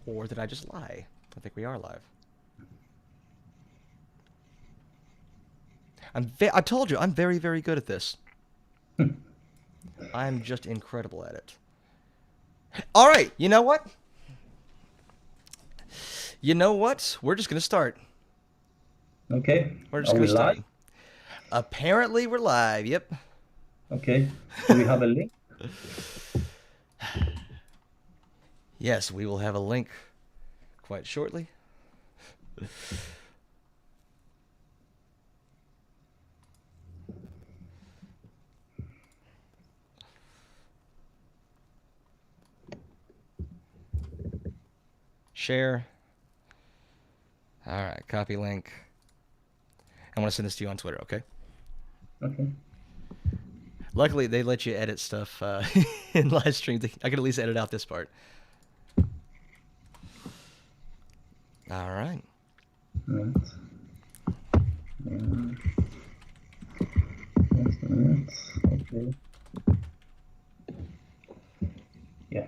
Or did I just lie? I think we are live. I told you, I'm very, very good at this. I'm just incredible at it. All right, you know what? You know what? We're just going to start. Okay. We're just Are going we to start. live? Apparently, we're live. Yep. Okay. Do we have a link? Yes, we will have a link quite shortly. Share. All right, copy link. I want to send this to you on Twitter, okay? Okay. Luckily, they let you edit stuff in live streams. I can at least edit out this part. All right. Right. Just a minute. Okay. Yeah.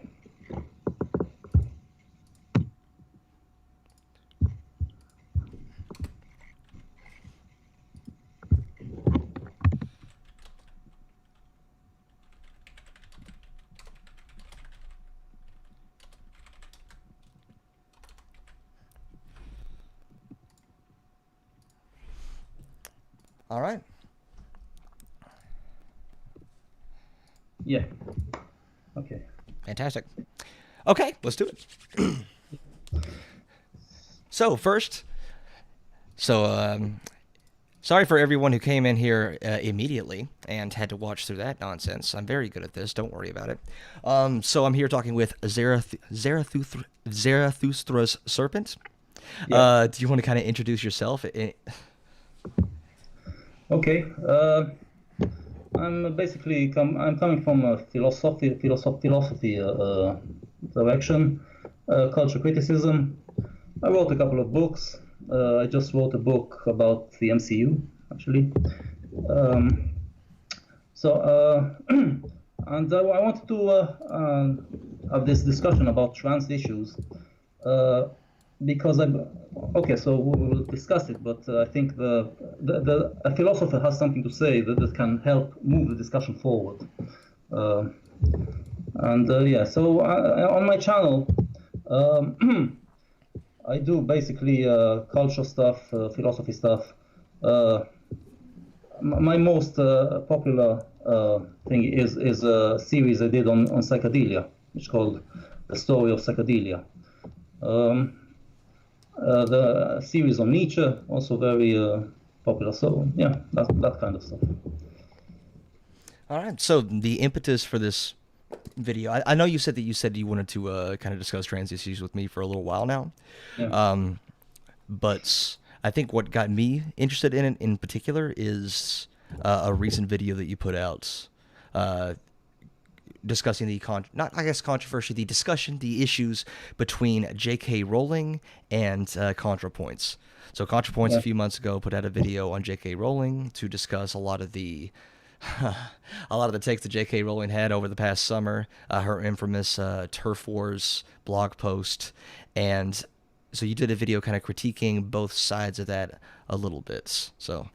All right. Yeah. Okay. Fantastic. Okay, let's do it. So first, sorry for everyone who came in here immediately and had to watch through that nonsense. I'm very good at this. Don't worry about it. So I'm here talking with Zarathustra's Serpent. Yeah. Do you want to kind of introduce yourself? Okay. I'm coming from a philosophy direction, culture criticism. I wrote a couple of books. I just wrote a book about the MCU, actually. Um, and I wanted to have this discussion about trans issues uh, because okay, so we'll discuss it, but I think a philosopher has something to say that can help move the discussion forward. Uh, yeah, so on my channel, I do basically culture stuff, philosophy stuff. Uh, my most popular thing is a series I did on psychedelia, which is called The Story of Psychedelia. The series on Nietzsche, also very popular. So yeah, that kind of stuff. All right. So the impetus for this video, I know you said you wanted to kind of discuss trans issues with me for a little while now. Yeah. But I think what got me interested in it in particular is a recent video that you put out discussing the controversy, the discussion, the issues between J.K. Rowling and ContraPoints. So ContraPoints a Yeah. few months ago put out a video on J.K. Rowling to discuss a lot of the takes that J.K. Rowling had over the past summer, her infamous Turf Wars blog post, and so you did a video kind of critiquing both sides of that a little bit. So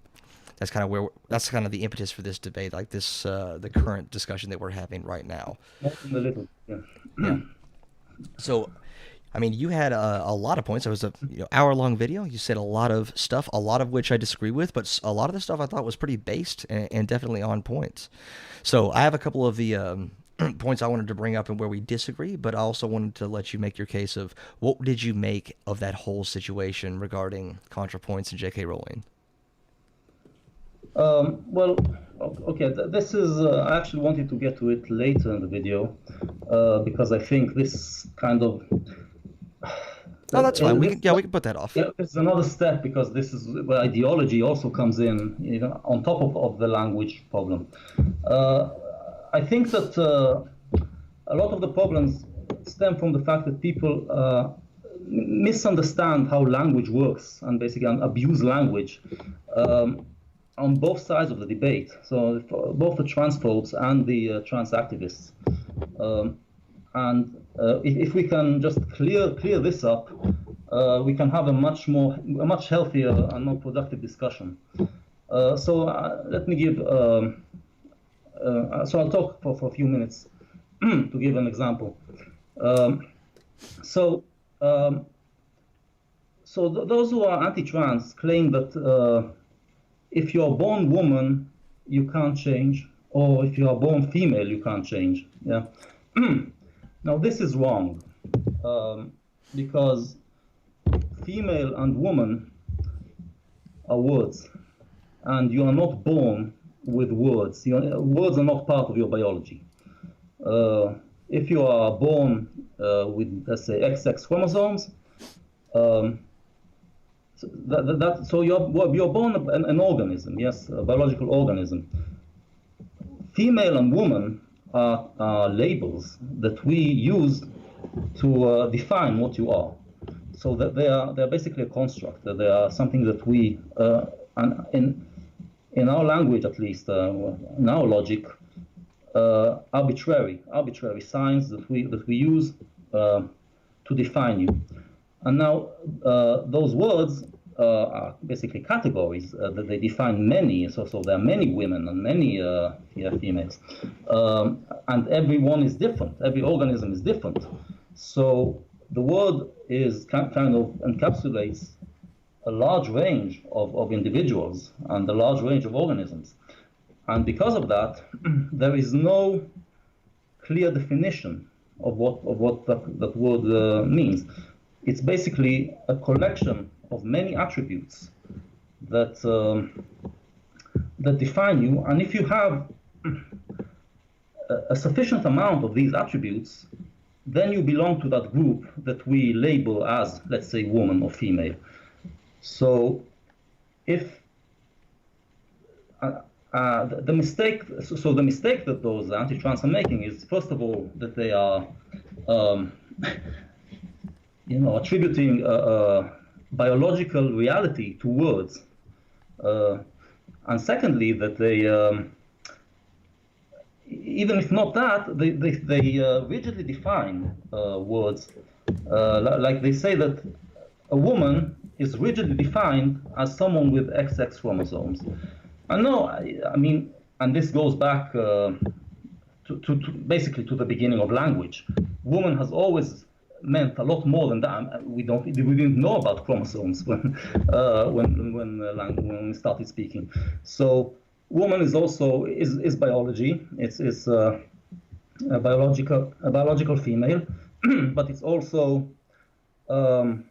that's kind of the impetus for this debate, like this the current discussion that we're having right now. More than a little. Yeah. Yeah. So, I mean, you had a lot of points. It was a hour-long video. You said a lot of stuff, a lot of which I disagree with, but a lot of the stuff I thought was pretty based and definitely on point. So I have a couple of the points I wanted to bring up and where we disagree, but I also wanted to let you make your case of what did you make of that whole situation regarding ContraPoints and J.K. Rowling. Well, okay, this is, I actually wanted to get to it later in the video because I think this kind of, Oh, that's fine. We this, can put that off. yeah, it's another step because this is where ideology also comes in, on top of the language problem. Uh, I think that a lot of the problems stem from the fact that people misunderstand how language works and basically abuse language. On both sides of the debate, so for both the transphobes and the trans activists. And if we can just clear this up, we can have a much healthier and more productive discussion. So let me give. So I'll talk for a few minutes to give an example. So those who are anti-trans claim that if you're born woman, you can't change, or if you are born female, you can't change. Yeah. Now this is wrong, because female and woman are words, and you are not born with words. Words are not part of your biology. If you are born with, let's say, XX chromosomes, so you're born an organism, yes, a biological organism. Female and woman are labels that we use to define what you are. So that they're basically a construct. They are something that we, in our language at least, in our logic, arbitrary signs that we use to define you. And now those words are basically categories that they define many. So there are many women and many females, and everyone is different. Every organism is different. So the word is kind of encapsulates a large range of individuals and a large range of organisms. And because of that, there is no clear definition of what that word means. It's basically a collection of many attributes that that define you. And if you have a sufficient amount of these attributes, then you belong to that group that we label as, let's say, woman or female. So if the mistake that those anti-trans are making is, first of all, that they are attributing biological reality to words, and secondly, that they even if not that, they rigidly define words, like they say that a woman is rigidly defined as someone with XX chromosomes. And no, I mean, and this goes back to basically to the beginning of language. Woman has always meant a lot more than that. We didn't know about chromosomes when we started speaking. So woman is also is biology. It's a biological female, but it's also the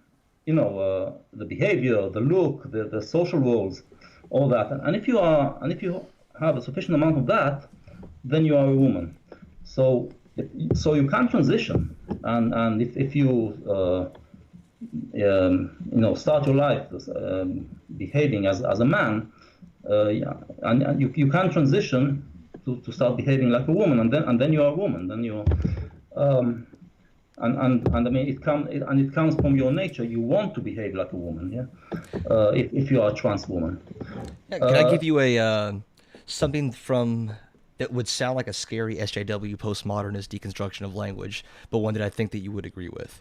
behavior, the look, the social roles, all that. And if you have a sufficient amount of that, then you are a woman. So you can transition, and if you start your life behaving as a man, and you can transition to start behaving like a woman, and then you are a woman. Then you're and I mean it comes from your nature. You want to behave like a woman, yeah. If you are a trans woman. Yeah, can I give you a something from that would sound like a scary SJW postmodernist deconstruction of language, but one that I think that you would agree with?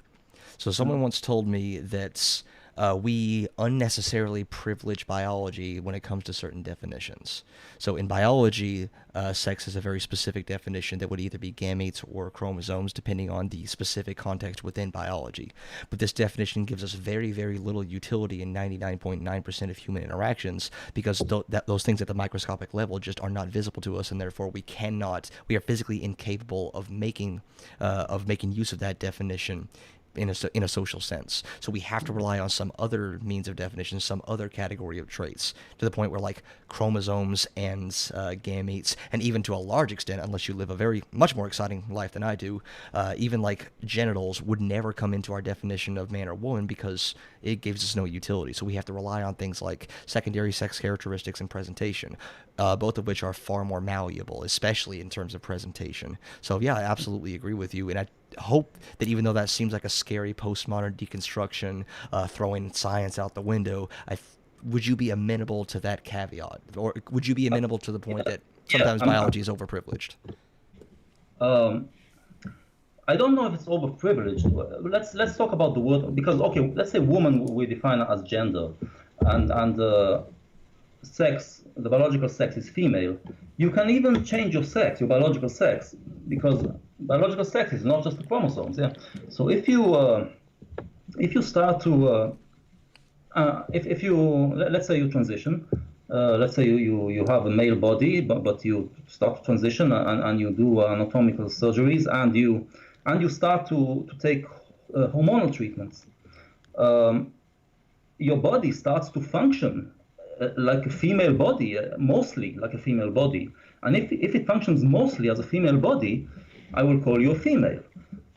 So someone once told me that we unnecessarily privilege biology when it comes to certain definitions. So in biology, sex is a very specific definition that would either be gametes or chromosomes, depending on the specific context within biology. But this definition gives us very, very little utility in 99.9% of human interactions, because those things at the microscopic level just are not visible to us, and therefore we are physically incapable of making use of that definition in a social sense. So we have to rely on some other means of definition, some other category of traits, to the point where like chromosomes and gametes, and even to a large extent, unless you live a much more exciting life than I do, even like genitals would never come into our definition of man or woman, because it gives us no utility. So we have to rely on things like secondary sex characteristics and presentation, both of which are far more malleable, especially in terms of presentation. So yeah, I absolutely agree with you, and I hope that even though that seems like a scary postmodern deconstruction, throwing science out the window, would you be amenable to that caveat, or would you be amenable to the point that sometimes biology is overprivileged? I don't know if it's overprivileged. Let's talk about the word, because okay, let's say woman we define it as gender, and sex, the biological sex is female. You can even change your sex, your biological sex, because biological sex is not just the chromosomes. Yeah. So if you start to if you let's say you transition, let's say you have a male body, but you start to transition and you do anatomical surgeries and you start to take hormonal treatments. Your body starts to function like a female body, mostly like a female body. And if it functions mostly as a female body, I will call you a female.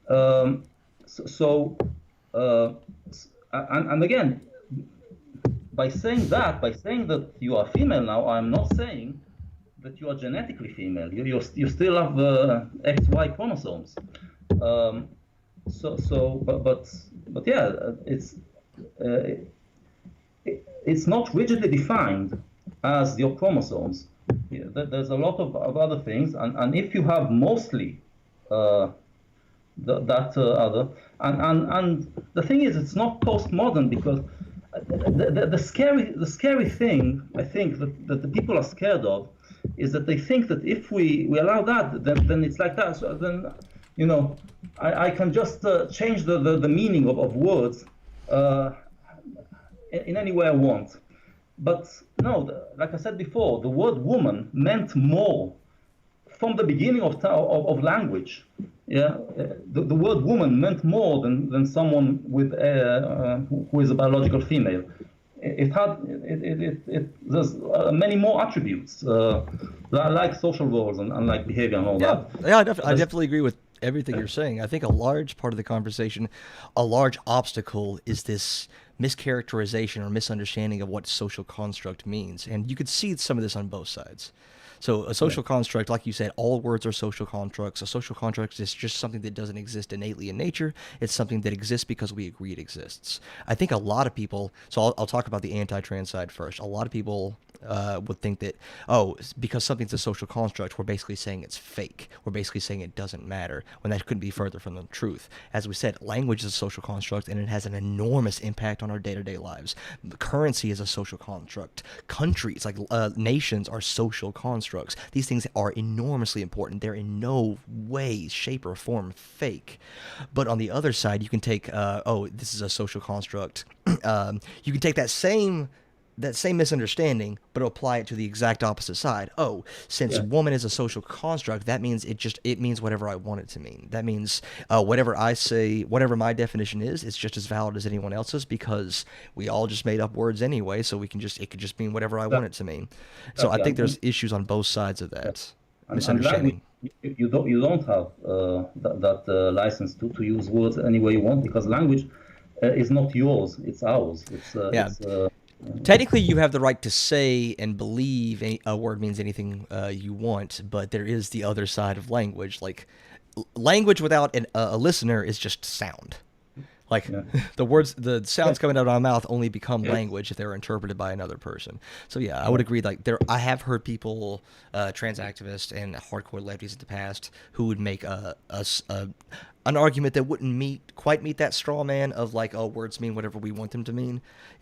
Um, so, uh, and again, by saying that you are female now, I'm not saying that you are genetically female. You still have XY chromosomes. Um, but yeah, uh, it's not rigidly defined as your chromosomes. Yeah, there's a lot of other things, and if you have mostly uh, that other, and the thing is, it's not postmodern because the scary thing I think that the people are scared of is that they think that if we allow that, then it's like that. So then, I can just change the meaning of words uh, in any way I want. But no, like I said before, the word woman meant more from the beginning of language. Yeah, the word woman meant more than someone with who is a biological female. There's many more attributes like social roles and like behavior and all Yeah, that. yeah, I definitely agree with everything you're saying. I think a large part of the conversation, a large obstacle, is this mischaracterization or misunderstanding of what social construct means, and you could see some of this on both sides. So a social construct, like you said, all words are social constructs. A social construct is just something that doesn't exist innately in nature. It's something that exists because we agree it exists. I think a lot of people, so I'll talk about the anti-trans side first. A lot of people would think that, oh, because something's a social construct, we're basically saying it's fake. We're basically saying it doesn't matter, when that couldn't be further from the truth. As we said, language is a social construct, and it has an enormous impact on our day-to-day lives. Currency is a social construct. Countries, like nations, are social constructs. These things are enormously important. They're in no way, shape, or form fake. But on the other side, you can take, oh, this is a social construct. You can take that same misunderstanding, but apply it to the exact opposite side. Oh, since Yeah. woman is a social construct, that means it means whatever I want it to mean. That means whatever I say, whatever my definition is, it's just as valid as anyone else's because we all just made up words anyway. So it could just mean whatever I want it to mean. So I Exactly. think there's issues on both sides of that And language, misunderstanding. you don't have that license to use words any way you want because language is not yours, it's ours. Yeah. Technically, you have the right to say and believe a word means anything you want, but there is the other side of language. Like, language without a listener is just sound. Like, Yeah. the sounds coming out of my mouth only become Yeah. language if they're interpreted by another person. So yeah, I would agree. Like, I have heard people, trans activists and hardcore lefties in the past, who would make an argument that wouldn't quite meet that straw man of like, oh, words mean whatever we want them to mean,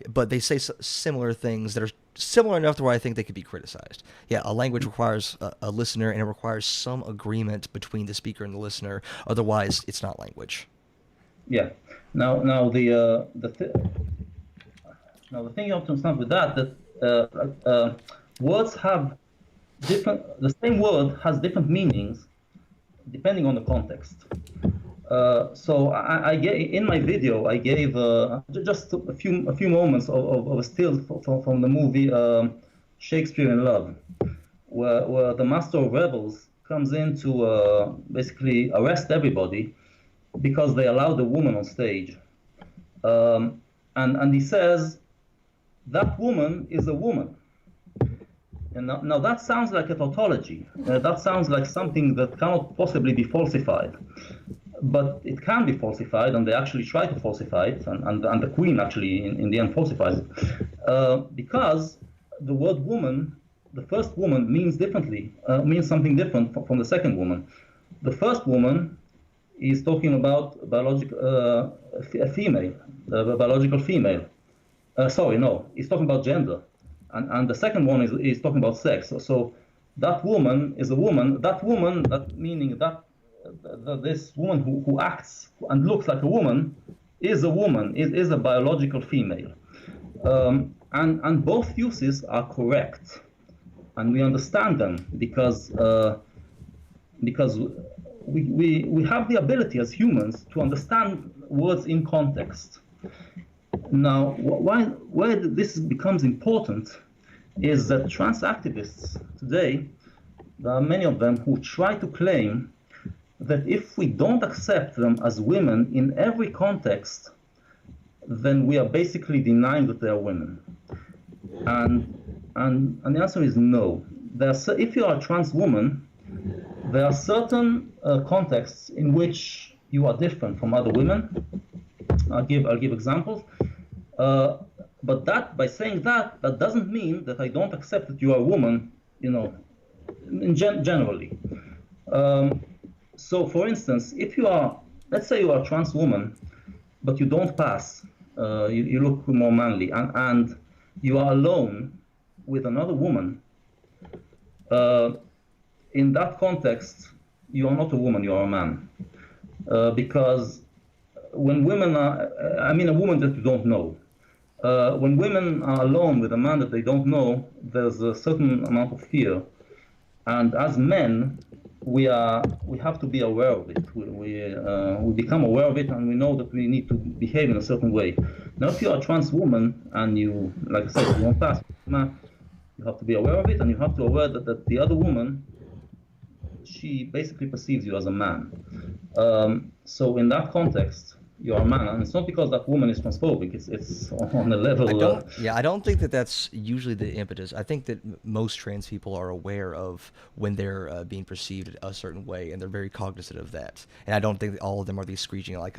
but they say similar things that are similar enough to where I think they could be criticized. Yeah, a language requires a listener, and it requires some agreement between the speaker and the listener. Otherwise, it's not language. Yeah. Now the thing you have to understand with that words have the same word has different meanings depending on the context. So I gave in my video I gave just a few moments of a still from the movie Shakespeare in Love, where the master of rebels comes in to basically arrest everybody because they allowed a woman on stage. And he says, that woman is a woman. And now that sounds like a tautology. That sounds like something that cannot possibly be falsified. But it can be falsified, and they actually try to falsify it, and the queen actually, in the end, falsifies it. Because the word woman, the first woman means differently, means something different from the second woman. The first woman is talking about a female, a biological female. Sorry, no, he's talking about gender, and the second one is talking about sex. So that woman is a woman. That woman, that meaning that this woman who acts and looks like a woman is a woman, is a biological female. And both uses are correct, and we understand them because we have the ability as humans to understand words in context. Now, why this becomes important is that trans activists today, there are many of them who try to claim that if we don't accept them as women in every context, then we are basically denying that they are women. And the answer is no. If you are a trans woman, there are certain contexts in which you are different from other women. I'll give examples. But that, by saying that, that doesn't mean that I don't accept that you are a woman, generally. So, for instance, if you are, let's say you are a trans woman, but you don't pass, you look more manly, and you are alone with another woman, in that context, you are not a woman, you are a man. Because when women are, I mean, a woman that you don't know, when women are alone with a man that they don't know, there's a certain amount of fear. And as men, we have to be aware of it. We become aware of it, and we know that we need to behave in a certain way. Now, if you're a trans woman and you, like I said, you won't pass, you have to be aware of it, and you have to be aware that the other woman, she basically perceives you as a man. So in that context, you're a man, and it's not because that woman is transphobic. It's on a level. I don't think that that's usually the impetus. I think that most trans people are aware of when they're being perceived a certain way, and they're very cognizant of that. And I don't think that all of them are these screeching like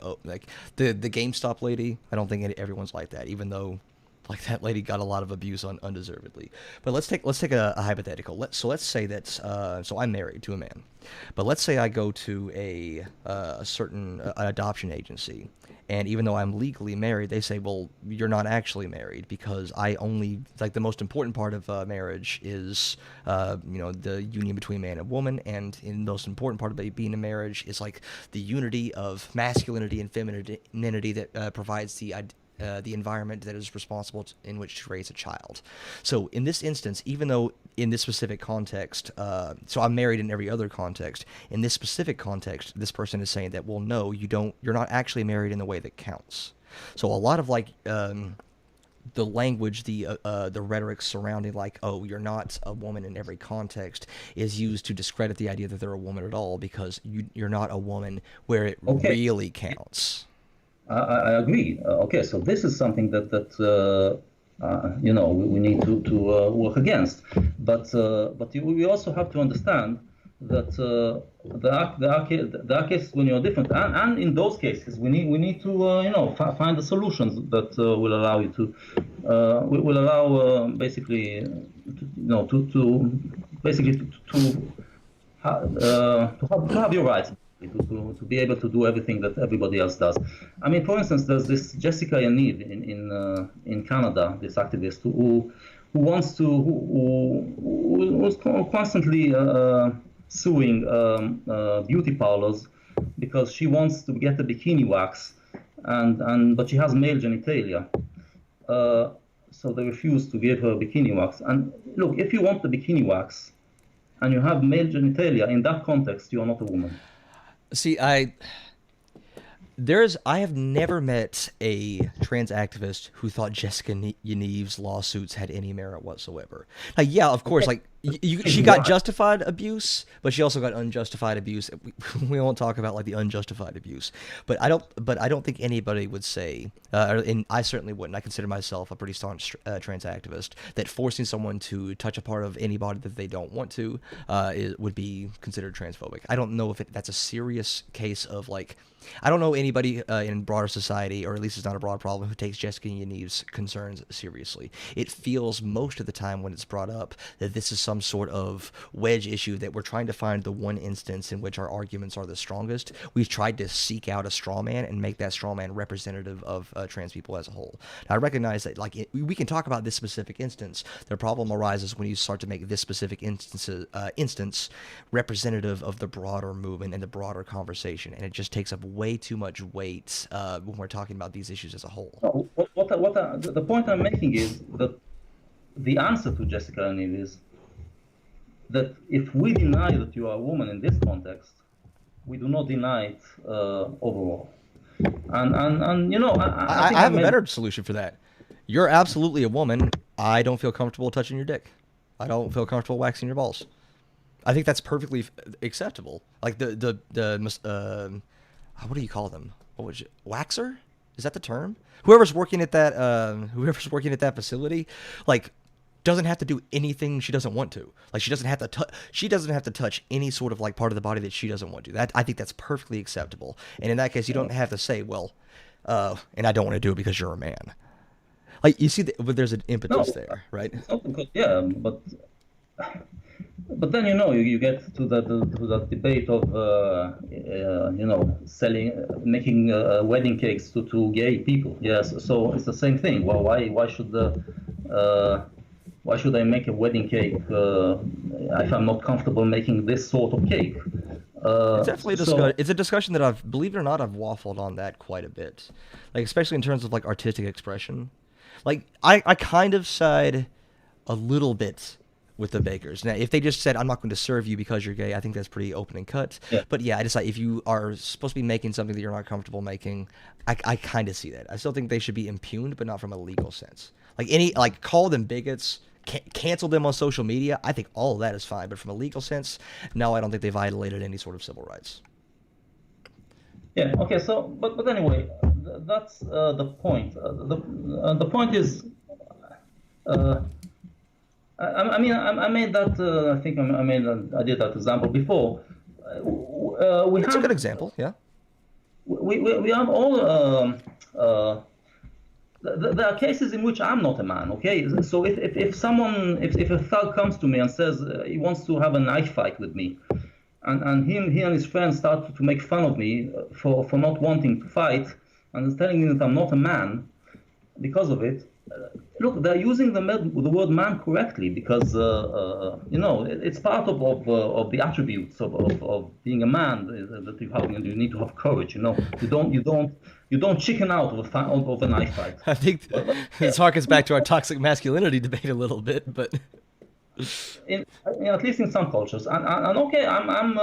the GameStop lady. I don't think everyone's like that, even though like that lady got a lot of abuse undeservedly. But let's take a hypothetical. Let's say that so I'm married to a man, but let's say I go to a certain adoption agency, and even though I'm legally married, they say, well, you're not actually married because I only like the most important part of marriage is the union between man and woman, and in the most important part of being in marriage is like the unity of masculinity and femininity that provides the environment that is responsible in which to raise a child. So in this instance, even though in this specific context, so I'm married in every other context, in this specific context, this person is saying that, well, no, you're not actually married in the way that counts. So a lot of the language, the rhetoric surrounding like, oh, you're not a woman in every context is used to discredit the idea that they're a woman at all because you're not a woman where it really counts. I agree. Okay, so this is something that we need to work against. But we also have to understand that there are cases when you're different, and in those cases we need to find the solutions that will allow you to will allow basically to have your rights. To be able to do everything that everybody else does. I mean, for instance, there's this Jessica Yaniv in Canada, this activist who's constantly suing beauty parlors because she wants to get a bikini wax, but she has male genitalia. So they refuse to give her bikini wax. And look, if you want the bikini wax and you have male genitalia, in that context, you are not a woman. See, I have never met a trans activist who thought Jessica Yaniv's lawsuits had any merit whatsoever. Like, yeah, of course, like she got justified abuse, but she also got unjustified abuse. We won't talk about like the unjustified abuse, but I don't think anybody would say, and I certainly wouldn't. I consider myself a pretty staunch trans activist. That forcing someone to touch a part of any body that they don't want to would be considered transphobic. I don't know if that's a serious case of like. I don't know anybody in broader society, or at least it's not a broad problem, who takes Jessica Yaniv's concerns seriously. It feels most of the time when it's brought up that this is some some sort of wedge issue that we're trying to find the one instance in which our arguments are the strongest, we've tried to seek out a straw man and make that straw man representative of trans people as a whole. Now, I recognize that we can talk about this specific instance. The problem arises when you start to make this specific instance representative of the broader movement and the broader conversation, and it just takes up way too much weight when we're talking about these issues as a whole. No, the point I'm making is that the answer to Jessica and Eve is that if we deny that you are a woman in this context, we do not deny it overall. And you know, I have a better solution for that. You're absolutely a woman. I don't feel comfortable touching your dick. I don't feel comfortable waxing your balls. I think that's perfectly acceptable. Like the what do you call them? What was it? Waxer? Is that the term? Whoever's working at that facility, like, doesn't have to do anything she doesn't want to. Like, she doesn't have to touch any sort of like part of the body that she doesn't want to. That, I think that's perfectly acceptable. And in that case, you don't have to say, well, and I don't want to do it because you're a man. Like, you see, but there's an impetus there, right? Yeah, but then, you know, you get to that debate of you know, making wedding cakes to gay people. Yes, so it's the same thing. Well, why should I make a wedding cake if I'm not comfortable making this sort of cake? It's definitely it's a discussion that I've, believe it or not, I've waffled on that quite a bit. Like, especially in terms of like artistic expression. Like, I kind of side a little bit with the bakers. Now, if they just said, I'm not going to serve you because you're gay, I think that's pretty open and cut. Yeah. But yeah, I just like, if you are supposed to be making something that you're not comfortable making, I kind of see that. I still think they should be impugned, but not from a legal sense. Like, call them bigots, cancel them on social media. I think all of that is fine, but from a legal sense, no, I don't think they violated any sort of civil rights. Yeah. Okay. So, but anyway, that's the point. The point is, I mean, I made that. I think I did that example before. It's a good example. Yeah. We have all. There are cases in which I'm not a man. Okay. So if a thug comes to me and says he wants to have a knife fight with me, and he and his friends start to make fun of me for not wanting to fight, and telling me that I'm not a man because of it. Look, they're using the word man correctly because you know, it's part of the attributes of being a man that you have. You need to have courage. You know, you don't chicken out of a knife fight. I think this harkens back to our toxic masculinity debate a little bit, but at least in some cultures, and okay, I'm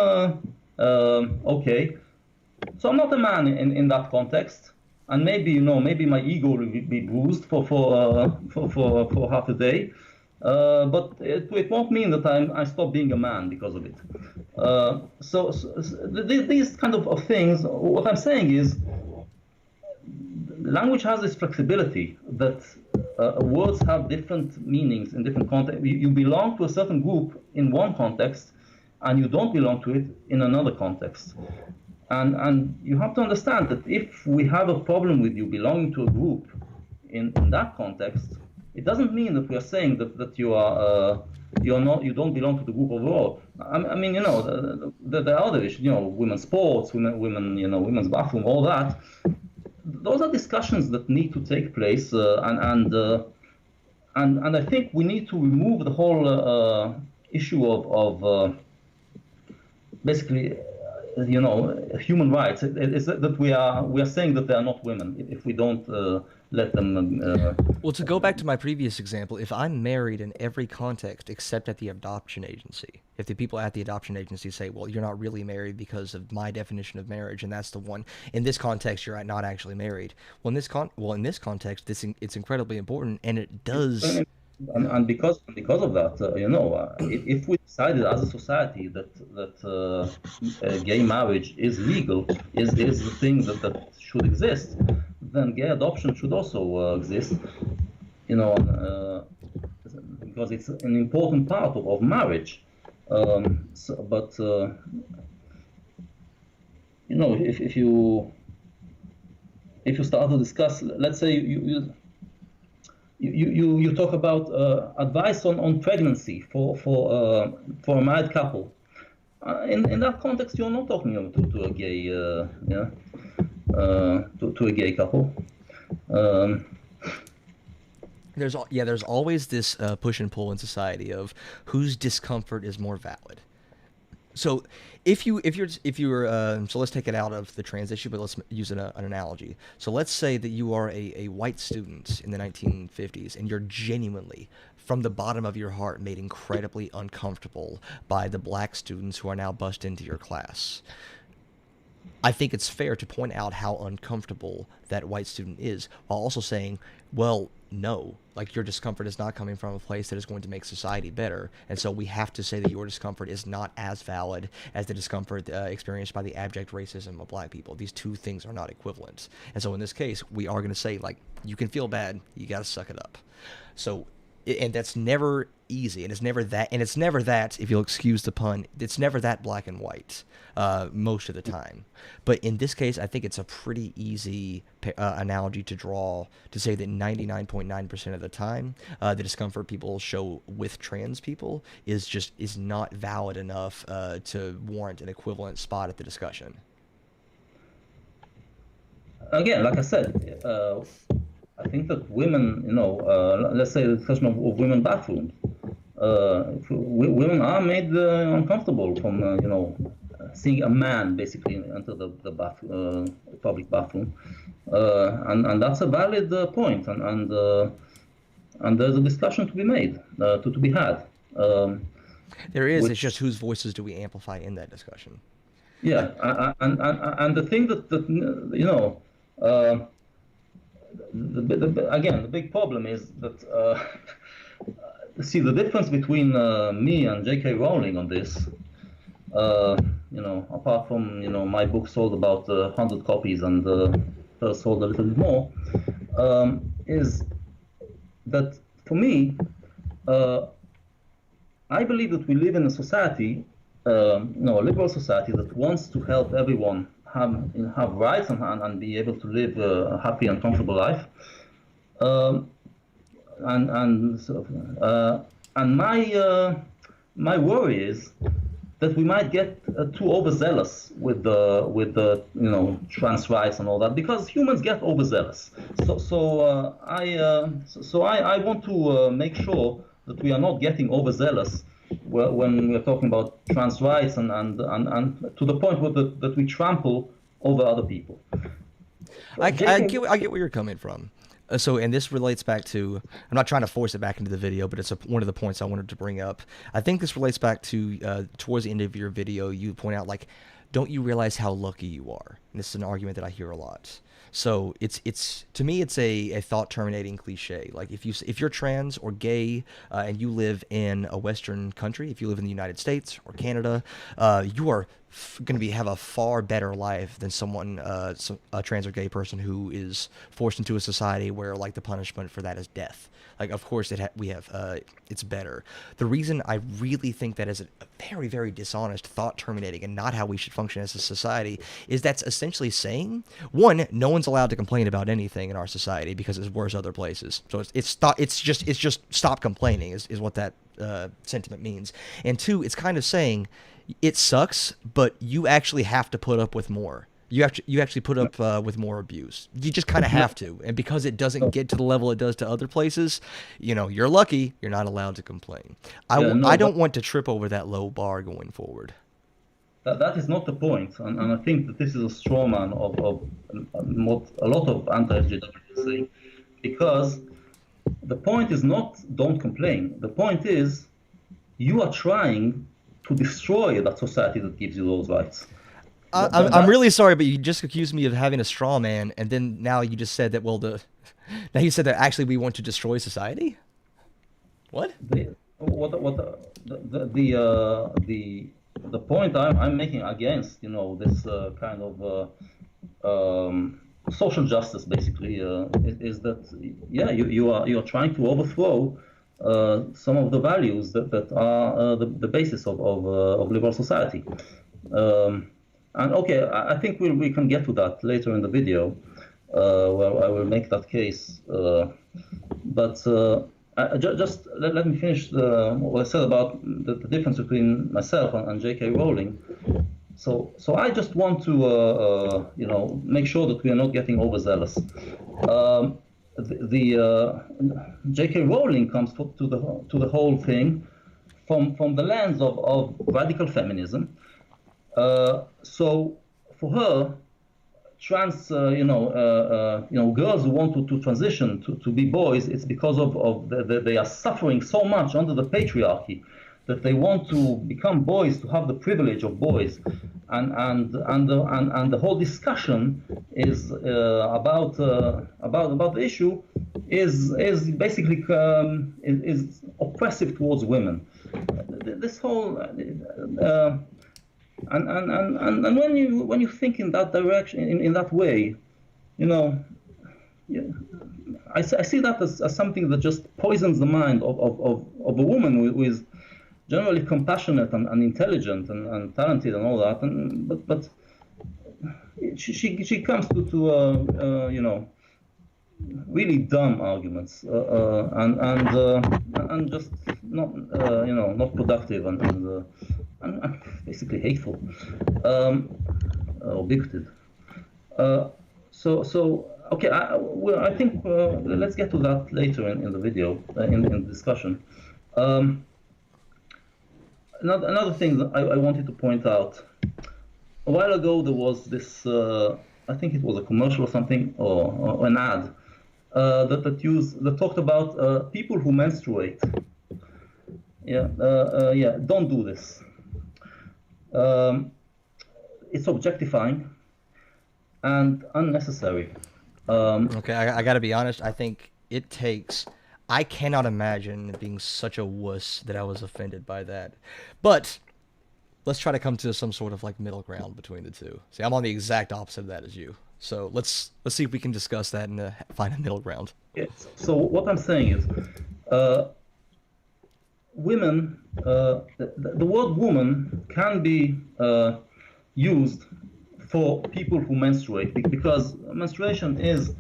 okay. So I'm not a man in that context. And maybe, you know, maybe my ego will be bruised for half a day, but it won't mean that I stop being a man because of it. So these kind of things. What I'm saying is, language has this flexibility that words have different meanings in different contexts. You belong to a certain group in one context, and you don't belong to it in another context. And you have to understand that if we have a problem with you belonging to a group in that context, it doesn't mean that we are saying that you don't belong to the group overall. I mean, you know, there are other issues, you know, women's sports, women, you know, women's bathroom, all that. Those are discussions that need to take place, and I think we need to remove the whole issue of basically, you know, human rights. It's that we are saying that they are not women if we don't let them. Well, to go back to my previous example, if I'm married in every context except at the adoption agency, if the people at the adoption agency say, well, you're not really married because of my definition of marriage, and that's the one, in this context, you're not actually married. Well, in this context, it's incredibly important, and it does. And because of that, you know, if we decided as a society that gay marriage is legal, is the thing that should exist, then gay adoption should also exist. You know, because it's an important part of marriage. But you know, if you start to discuss, let's say you talk about advice on pregnancy for a married couple. In that context, you're not talking to a gay yeah to a gay couple. Um, There's always this push and pull in society of whose discomfort is more valid. So if you're so let's take it out of the trans issue, but let's use an analogy. So let's say that you are a white student in the 1950s and you're genuinely from the bottom of your heart made incredibly uncomfortable by the black students who are now bussed into your class. I think it's fair to point out how uncomfortable that white student is while also saying, well, no, like your discomfort is not coming from a place that is going to make society better. And so we have to say that your discomfort is not as valid as the discomfort experienced by the abject racism of black people. These two things are not equivalent. And so in this case, we are going to say, like, you can feel bad, you got to suck it up. So and that's never easy, and it's never that, if you'll excuse the pun, it's never that black and white most of the time. But in this case, I think it's a pretty easy analogy to draw to say that 99.9% of the time, the discomfort people show with trans people is not valid enough to warrant an equivalent spot at the discussion. Again, like I said, I think that women, let's say the question of women bathrooms, women are made uncomfortable from, seeing a man basically enter the public bathroom, and that's a valid point, and there's a discussion to be made, to be had. There is. It's just whose voices do we amplify in that discussion? Yeah, and the thing that you know. Again, the big problem is that see the difference between me and J.K. Rowling on this. Apart from my book sold about 100 copies and hers sold a little bit more, is that for me, I believe that we live in a society, a liberal society that wants to help everyone have rights and be able to live a happy and comfortable life. And my worry is that we might get too overzealous with the trans rights and all that, because humans get overzealous. So I want to make sure that we are not getting overzealous when we're talking about trans rights and to the point that we trample over other people. I get where you're coming from. And this relates back to, I'm not trying to force it back into the video, but it's one of the points I wanted to bring up. I think this relates back to towards the end of your video, you point out, like, don't you realize how lucky you are? And this is an argument that I hear a lot. So it's to me, it's a thought terminating cliche. Like, if you're trans or gay and you live in a Western country, if you live in the United States or Canada, you are going to have a far better life than a trans or gay person who is forced into a society where, like, the punishment for that is death. Like, of course, it's better. The reason I really think that is a very, very dishonest, thought terminating, and not how we should function as a society is that's essentially saying, one, no one's allowed to complain about anything in our society because it's worse other places. So it's just stop complaining is what that sentiment means. And two, it's kind of saying it sucks, but you actually have to put up with more. You actually put up with more abuse. You just kind of have to. And because it doesn't get to the level it does to other places, you're lucky. You're not allowed to complain. I don't want to trip over that low bar going forward. That is not the point. And I think that this is a straw man of what a lot of anti-LGBTs say. Because the point is not don't complain. The point is you are trying to destroy that society that gives you those rights. I'm really sorry, but you just accused me of having a straw man, and then now you just said that, now you said that actually we want to destroy society? What? The point I'm making against, this kind of social justice, basically, is that, you are trying to overthrow some of the values that are the basis of liberal society. And okay, I think we can get to that later in the video, where I will make that case But just let me finish what I said about the difference between myself and J.K. Rowling. So I just want to make sure that we are not getting overzealous. J.K. Rowling comes to the whole thing from the lens of radical feminism. So for her, trans girls who want to transition to be boys, it's because they are suffering so much under the patriarchy that they want to become boys, to have the privilege of boys, and the whole discussion is about the issue is basically is oppressive towards women. This whole and when you think in that direction, in that way, I see that as something that just poisons the mind of a woman who is generally compassionate and intelligent and talented and all that, but she comes to really dumb arguments and just not productive and basically hateful or bigoted. So okay, I think let's get to that later in the video in the discussion. Another thing that I wanted to point out. A while ago there was this, I think it was a commercial or something, or an ad that talked about people who menstruate. Don't do this. It's objectifying and unnecessary. Okay, I got to be honest. I think it takes. I cannot imagine being such a wuss that I was offended by that. But let's try to come to some sort of like middle ground between the two. See, I'm on the exact opposite of that as you. So let's see if we can discuss that and find a middle ground. Yes. So what I'm saying is, women. The word woman can be used for people who menstruate because menstruation is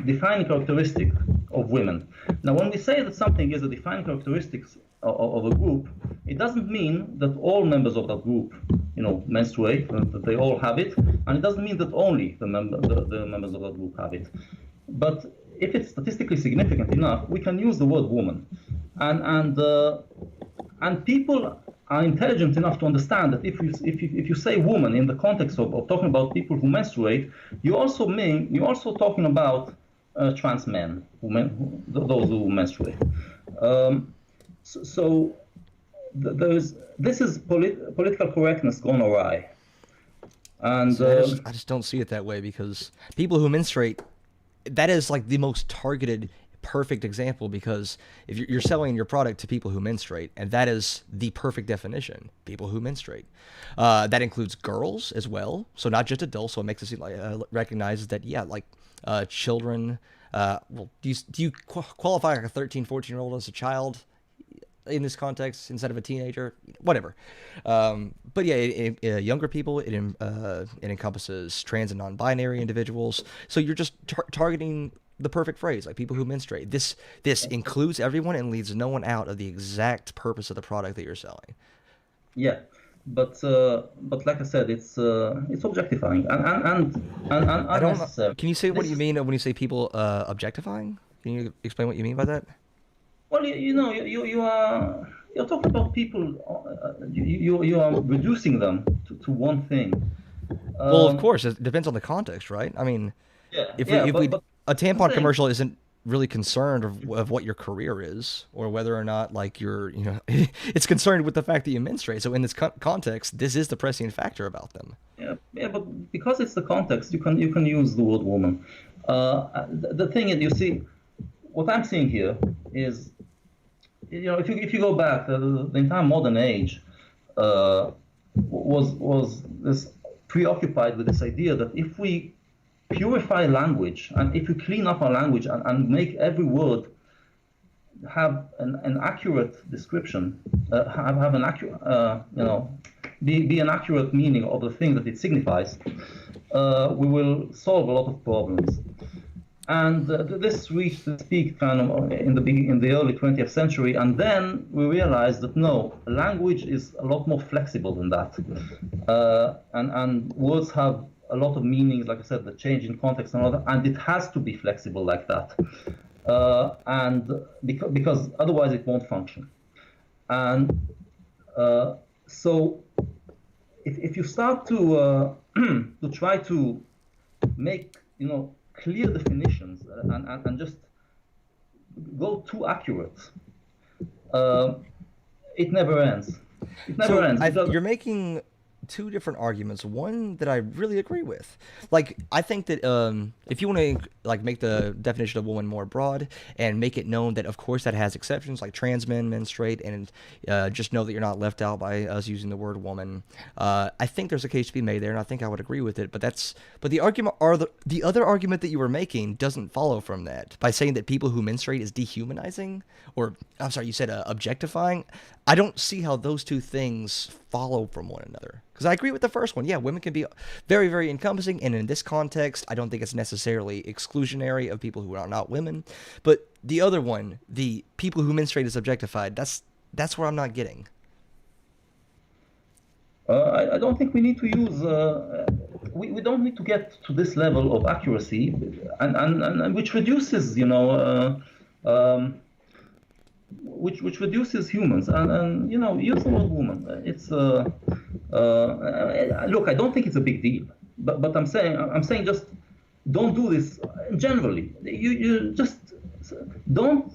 defining characteristic of women. Now, when we say that something is a defining characteristic of a group, it doesn't mean that all members of that group, menstruate, that they all have it, and it doesn't mean that only the members of that group have it. But if it's statistically significant enough, we can use the word woman, and people are intelligent enough to understand that if you say woman in the context of talking about people who menstruate, you're also talking about trans men, those who menstruate. This is political correctness gone awry, and So I just don't see it that way because people who menstruate, that is like the most targeted, perfect example because if you're selling your product to people who menstruate, and that is the perfect definition, people who menstruate. That includes girls as well, so not just adults. So it makes it seem like recognizes that children. Well, do you qualify like a 13, 14-year-old as a child in this context instead of a teenager? Whatever. But yeah, younger people. It encompasses trans and non-binary individuals. So you're just targeting the perfect phrase, like people who menstruate. This includes everyone and leaves no one out of the exact purpose of the product that you're selling. yeah, but like I said, it's objectifying and I don't know. unnecessary. Can you say what This you is mean when you say people objectifying? Can you explain what you mean by that? Well, you're talking about people. You are reducing them to one thing. Well, of Um, course, it depends on the context, right? I mean, yeah, if we but a I'm tampon saying commercial isn't really concerned of what your career is or whether or not like it's concerned with the fact that you menstruate. So in this context, this is the pressing factor about them. yeah, but because it's the context, you can use the word woman. The thing is, you see, what I'm seeing here is, if you go back, the entire modern age was this preoccupied with this idea that if we purify language and if we clean up our language and make every word have an accurate description, have an accurate, be an accurate meaning of the thing that it signifies, we will solve a lot of problems. and this reached its peak kind of in the early 20th century, and then we realized that no, language is a lot more flexible than that, and words have a lot of meanings, like I said, the change in context and all that, and it has to be flexible like that, and because otherwise it won't function. And so if you start to to try to make clear definitions and just go too accurate, uh, it never ends. It never ends because You're making two different arguments. One that I really agree with. Like, I think that if you want to like make the definition of woman more broad and make it known that, of course, that has exceptions, like trans men menstruate, and just know that you're not left out by us using the word woman. I think there's a case to be made there, and I think I would agree with it. But the argument the other argument that you were making doesn't follow from that by saying that people who menstruate is dehumanizing, or I'm sorry, you said objectifying. I don't see how those two things follow from one another. Because I agree with the first one. Yeah, women can be very, very encompassing, and in this context, I don't think it's necessarily exclusionary of people who are not women. But the other one, the people who menstruate is objectified, that's where I'm not getting. I don't think we need to use. We don't need to get to this level of accuracy, and which reduces, which reduces humans, and use the word woman. It's look, I don't think it's a big deal, but I'm saying just don't do this generally. You just don't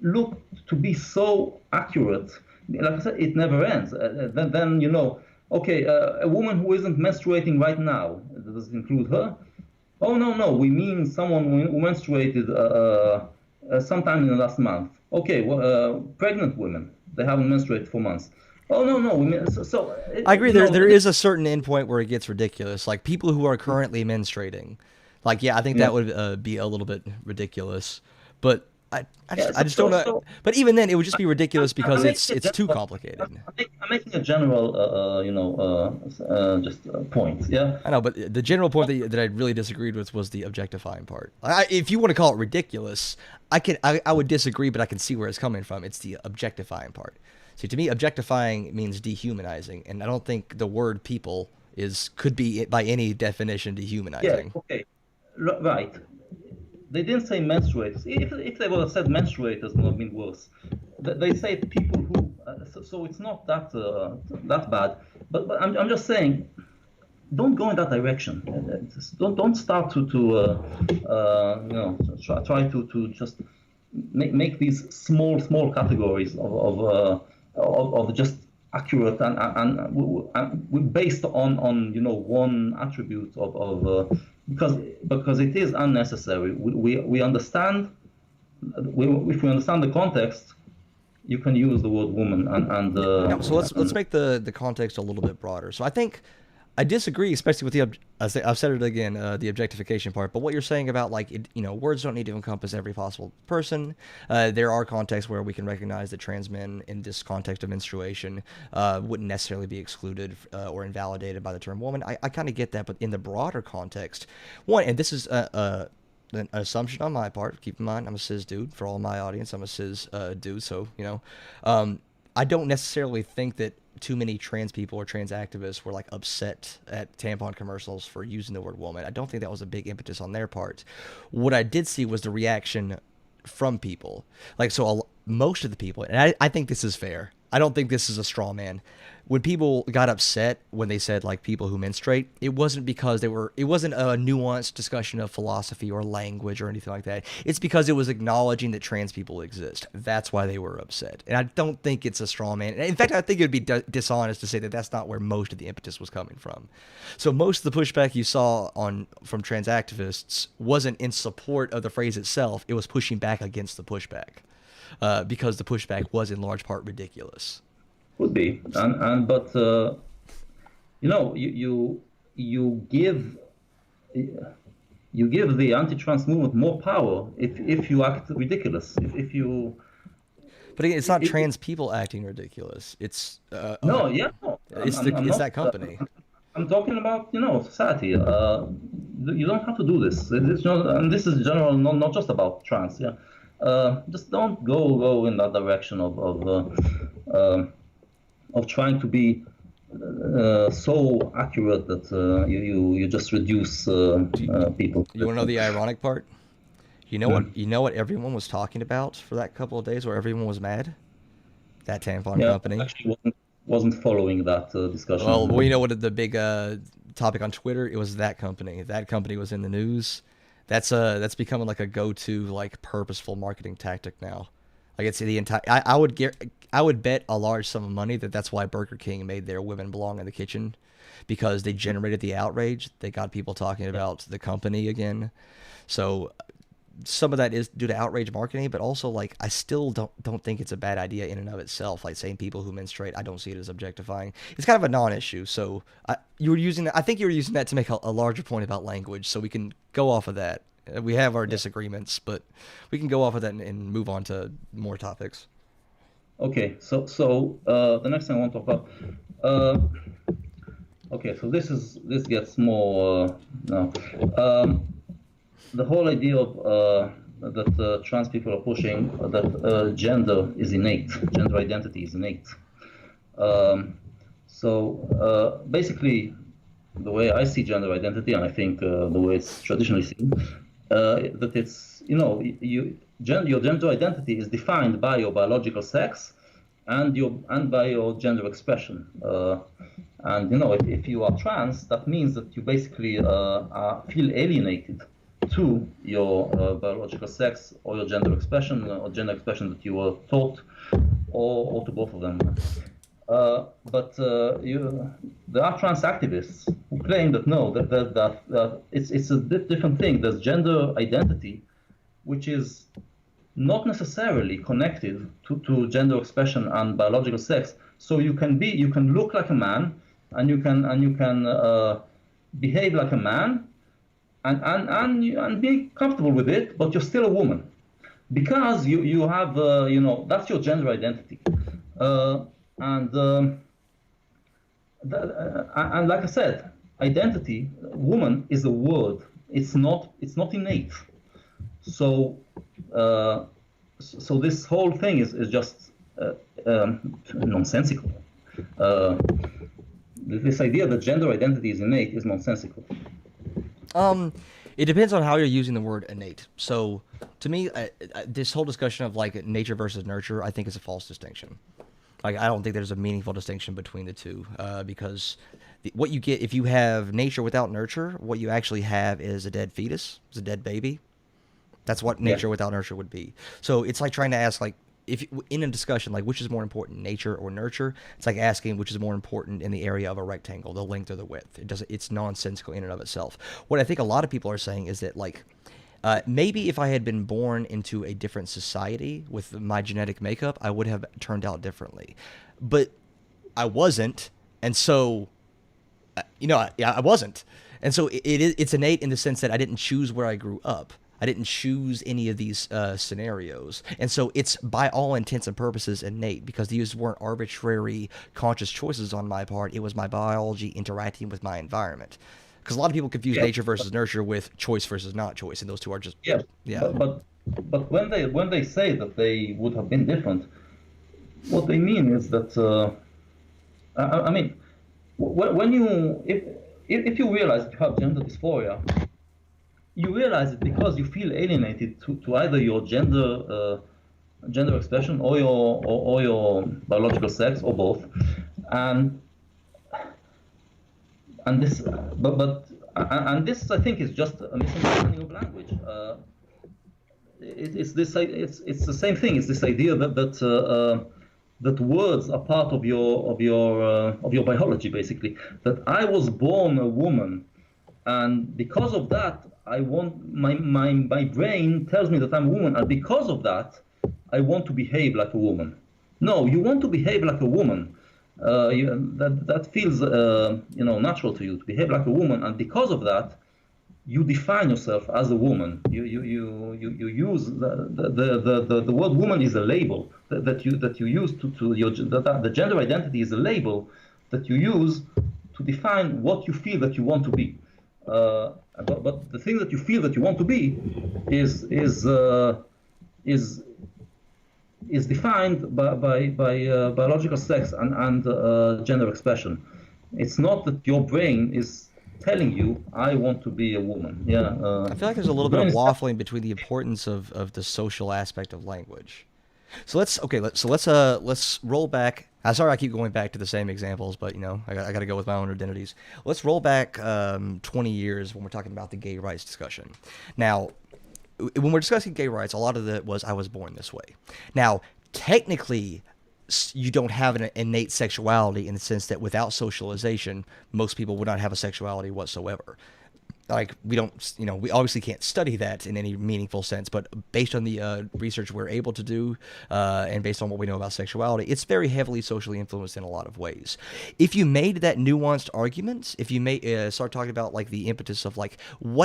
look to be so accurate. Like I said, it never ends. Then okay, a woman who isn't menstruating right now, does it include her? Oh no, we mean someone who menstruated sometime in the last month. Okay, well, pregnant women, they haven't menstruated for months. Oh no, we mean so. I agree. There is a certain endpoint where it gets ridiculous. Like people who are currently menstruating, like yeah, I think that would be a little bit ridiculous. But I just don't know. But even then, it would just be ridiculous because it's too complicated. I'm making a general, just point. Yeah. I know, but the general point that I really disagreed with was the objectifying part. If you want to call it ridiculous, I would disagree, but I can see where it's coming from. It's the objectifying part. See, to me, objectifying means dehumanizing, and I don't think the word people could be by any definition dehumanizing. Yeah. Okay. Right. They didn't say menstruators. If they would have said menstruators, it would have been worse. They say people who, so it's not that bad. But I'm just saying, don't go in that direction. Don't start to try to just make these small categories of just accurate and based on one attribute of because it is unnecessary. We understand. If we understand the context, you can use the word woman Yeah, so let's make the context a little bit broader. So I think I disagree, especially with I've said it again, the objectification part. But what you're saying about words don't need to encompass every possible person. There are contexts where we can recognize that trans men in this context of menstruation wouldn't necessarily be excluded or invalidated by the term woman. I kind of get that, but in the broader context, and this is an assumption on my part. Keep in mind, I'm a cis dude. For all my audience, I'm a cis dude. So I don't necessarily think that too many trans people or trans activists were like upset at tampon commercials for using the word woman. I don't think that was a big impetus on their part. What I did see was the reaction from people. Most of the people, and I think this is fair. I don't think this is a straw man. When people got upset when they said people who menstruate, it wasn't because it wasn't a nuanced discussion of philosophy or language or anything like that. It's because it was acknowledging that trans people exist. That's why they were upset. And I don't think it's a straw man. In fact, I think it would be dishonest to say that that's not where most of the impetus was coming from. So most of the pushback you saw from trans activists wasn't in support of the phrase itself. It was pushing back against the pushback. Because the pushback was in large part ridiculous. Would be, but you give the anti-trans movement more power if you act ridiculous. If you. But again, it's not trans people acting ridiculous. It's no. It's that company. I'm talking about society. you don't have to do this. It's not, and this is general, not just about trans. Yeah, just don't go in that direction of trying to be so accurate that you just reduce people. You want to know the ironic part? You know what everyone was talking about for that couple of days where everyone was mad? That tampon Yeah, company. actually wasn't following that Well, discussion. we know what the big topic on Twitter. It was that company. That company was in the news. That's becoming like a go-to like purposeful marketing tactic now. Like it's the entire. I would bet a large sum of money that that's why Burger King made their women belong in the kitchen, because they generated the outrage. They got people talking about the company again. So some of that is due to outrage marketing, but also like I still don't think it's a bad idea in and of itself. Like saying people who menstruate, I don't see it as objectifying. It's kind of a non-issue. So you were using that. I think you were using that to make a larger point about language. So we can go off of that. We have our disagreements, but we can go off of that and move on to more topics. Okay, so the next thing I want to talk about. Okay, so this gets more now. The whole idea of that trans people are pushing that gender is innate, gender identity is innate. Basically, the way I see gender identity, and I think the way it's traditionally seen, that it's your gender identity is defined by your biological sex and by your gender expression. And if you are trans, that means that you basically feel alienated to your biological sex or your gender expression that you were taught, or to both of them. But there are trans activists who claim that no, that it's a different thing. There's gender identity, which is not necessarily connected to gender expression and biological sex. So you can look like a man, and you can behave like a man, and be comfortable with it, but you're still a woman, because you have that's your gender identity, and like I said, identity, woman is a word. It's not innate. So this whole thing is just nonsensical. This idea that gender identity is innate is nonsensical. It depends on how you're using the word innate. So, to me, this whole discussion of like nature versus nurture, I think is a false distinction. Like, I don't think there's a meaningful distinction between the two, because what you get if you have nature without nurture, what you actually have is a dead fetus, is a dead baby. That's what nature without nurture would be. So it's like trying to ask, like, if in a discussion, like, which is more important, nature or nurture? It's like asking which is more important in the area of a rectangle, the length or the width. It's nonsensical in and of itself. What I think a lot of people are saying is that, like, maybe if I had been born into a different society with my genetic makeup, I would have turned out differently. But I wasn't, and so, I wasn't. And so it's innate in the sense that I didn't choose where I grew up. I didn't choose any of these scenarios. And so it's by all intents and purposes innate, because these weren't arbitrary conscious choices on my part. It was my biology interacting with my environment. Because a lot of people confuse nature versus nurture with choice versus not choice, and those two are just But when they say that they would have been different, what they mean is that I mean, when if you realize that you have gender dysphoria, you realize it because you feel alienated to either your gender expression or your biological sex, or both, and this this, I think, is just a misunderstanding of language. It's the same thing. It's this idea that words are part of your biology, basically. That I was born a woman, and because of that, I want my brain tells me that I'm a woman, and because of that, I want to behave like a woman. No, you want to behave like a woman. That feels natural to you to behave like a woman, and because of that, you define yourself as a woman. You use the word woman is a label that you use to your the gender identity is a label that you use to define what you feel that you want to be. but the thing that you feel that you want to be is is defined by biological sex and gender expression. It's not that your brain is telling you, I want to be a woman. Yeah. I feel like there's a The little bit brain of is. waffling between the importance of the social aspect of language. So let's roll back. I'm sorry I keep going back to the same examples, but I got to go with my own identities. Let's roll back 20 years when we're talking about the gay rights discussion. Now, when we're discussing gay rights, a lot of it was I was born this way. Now, technically, you don't have an innate sexuality in the sense that without socialization, most people would not have a sexuality whatsoever. Like we don't, we obviously can't study that in any meaningful sense, but based on the research we're able to do, and based on what we know about sexuality, it's very heavily socially influenced in a lot of ways. If you made that nuanced argument, if you start talking about like the impetus of like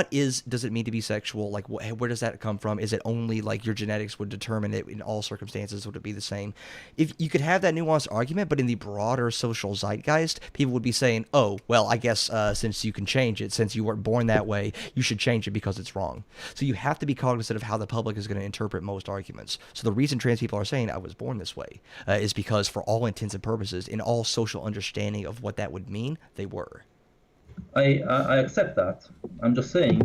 does it mean to be sexual, like where does that come from? Is it only like your genetics would determine it in all circumstances? Would it be the same? If you could have that nuanced argument, but in the broader social zeitgeist, people would be saying, oh well, I guess since you can change it, since you weren't born that way, you should change it because it's wrong. So you have to be cognizant of how the public is going to interpret most arguments. So the reason trans people are saying I was born this way is because for all intents and purposes, in all social understanding of what that would mean, they were. I accept that. I'm just saying,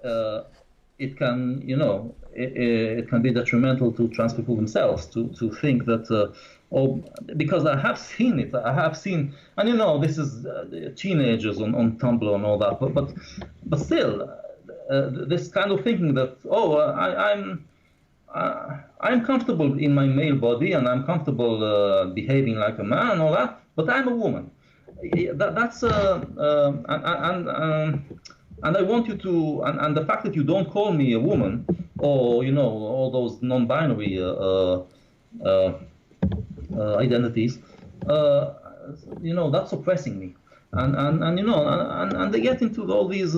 it can, it can be detrimental to trans people themselves to think that, because I have seen it. I have seen, and this is teenagers on Tumblr and all that, but still, this kind of thinking that, I'm comfortable in my male body and I'm comfortable behaving like a man and all that, but I'm a woman. That's and I want you to, and the fact that you don't call me a woman, or all those non-binary identities, that's oppressing me, and they get into all these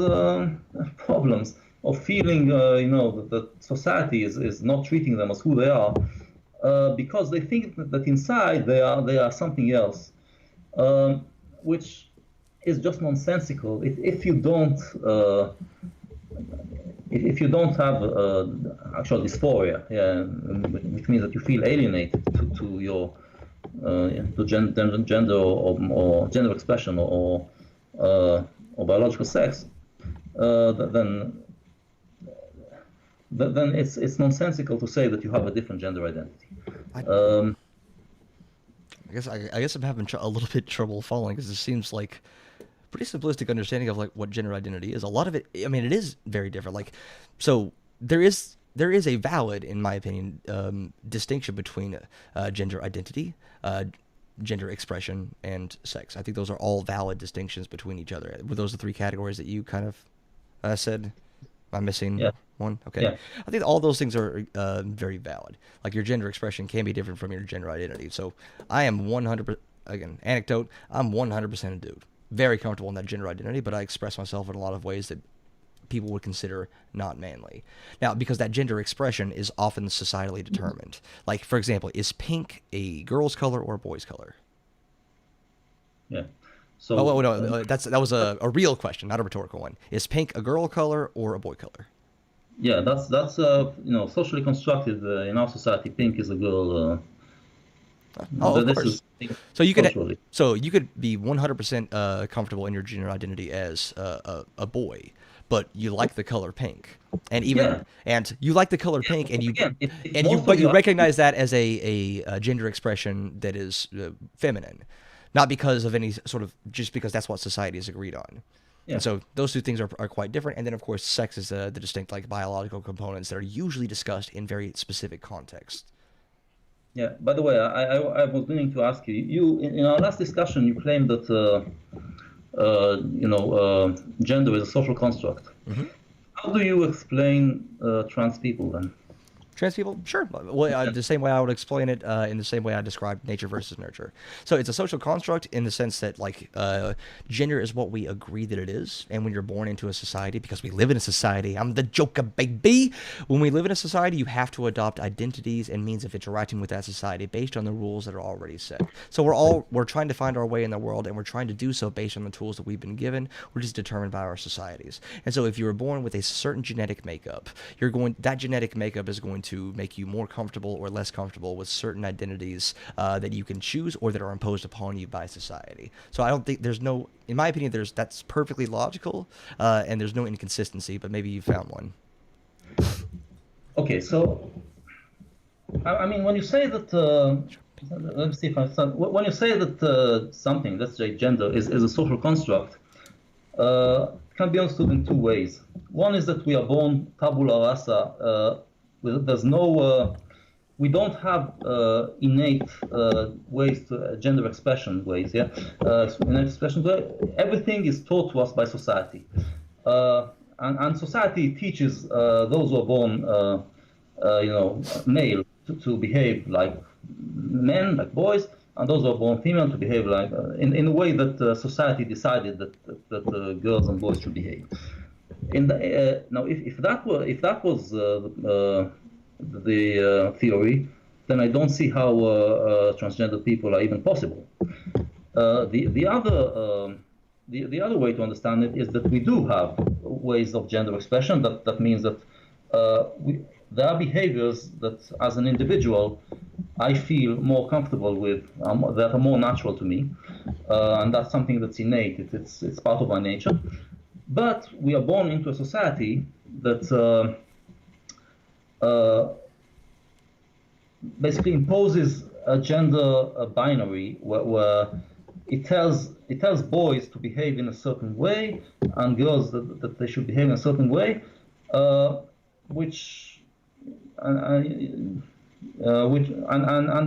problems of feeling, that society is not treating them as who they are, because they think that inside they are something else, which is just nonsensical. If you don't have actual dysphoria, which means that you feel alienated to your to gender or gender expression or biological sex, then it's nonsensical to say that you have a different gender identity. I guess I'm having a little bit trouble following because it seems like pretty simplistic understanding of like what gender identity is. A lot of it, I mean, it is very different. Like, so there is a valid, in my opinion, distinction between gender identity, gender expression, and sex. I think those are all valid distinctions between each other. Were those the three categories that you kind of said? Am I missing one? Okay. Yeah. I think all those things are very valid. Like your gender expression can be different from your gender identity. So I am 100%, again, anecdote, I'm 100% a dude. Very comfortable in that gender identity, but I express myself in a lot of ways that people would consider not manly. Now, because that gender expression is often societally determined. Like, for example, is pink a girl's color or a boy's color? Yeah. So, no, that was a real question, not a rhetorical one. Is pink a girl color or a boy color? Yeah, that's socially constructed in our society. Pink is a girl. Of course. So you could be 100% comfortable in your gender identity as a boy, but you like the color pink, and you like the color pink, and you recognize that as a gender expression that is feminine, not because of any sort of, just because that's what society has agreed on. Yeah. And so those two things are quite different. And then, of course, sex is the distinct like biological components that are usually discussed in very specific contexts. Yeah. By the way, I was meaning to ask you. You in our last discussion, you claimed that gender is a social construct. Mm-hmm. How do you explain trans people then? Trans people, sure. Well, the same way I would explain it, in the same way I described nature versus nurture. So it's a social construct in the sense that like gender is what we agree that it is, and when you're born into a society, because we live in a society, I'm the Joker baby. When we live in a society, you have to adopt identities and means of interacting with that society based on the rules that are already set. So we're trying to find our way in the world, and we're trying to do so based on the tools that we've been given, which is determined by our societies. And so if you were born with a certain genetic makeup, that genetic makeup is going to make you more comfortable or less comfortable with certain identities that you can choose or that are imposed upon you by society. So I don't think in my opinion, that's perfectly logical, and there's no inconsistency. But maybe you found one. Okay, so I mean, when you say that, let me see if I understand. When you say that something, let's say gender, is a social construct, can be understood in two ways. One is that we are born tabula rasa. There's no, we don't have innate ways to gender expression ways. Yeah, innate expression. Everything is taught to us by society, and society teaches those who are born, male to behave like men, like boys, and those who are born female to behave like in a way that society decided that girls and boys should behave. Now, if that was the theory, then I don't see how transgender people are even possible. The other way to understand it is that we do have ways of gender expression. That means that there are behaviors that, as an individual, I feel more comfortable with, that are more natural to me, and that's something that's innate. It's part of my nature. But we are born into a society that basically imposes a gender binary where it tells boys to behave in a certain way and girls that they should behave in a certain way, which and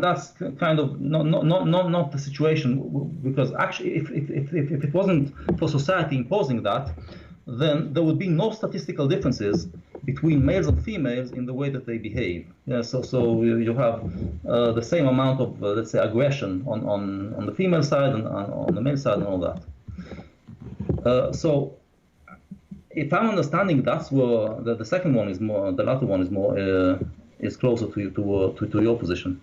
that's kind of not the situation, because actually if it wasn't for society imposing that, then there would be no statistical differences between males and females in the way that they behave. Yeah, so you have the same amount of let's say aggression on the female side and on the male side and all that. So if I'm understanding, that's where the second one is more, the latter one is more is closer to your position.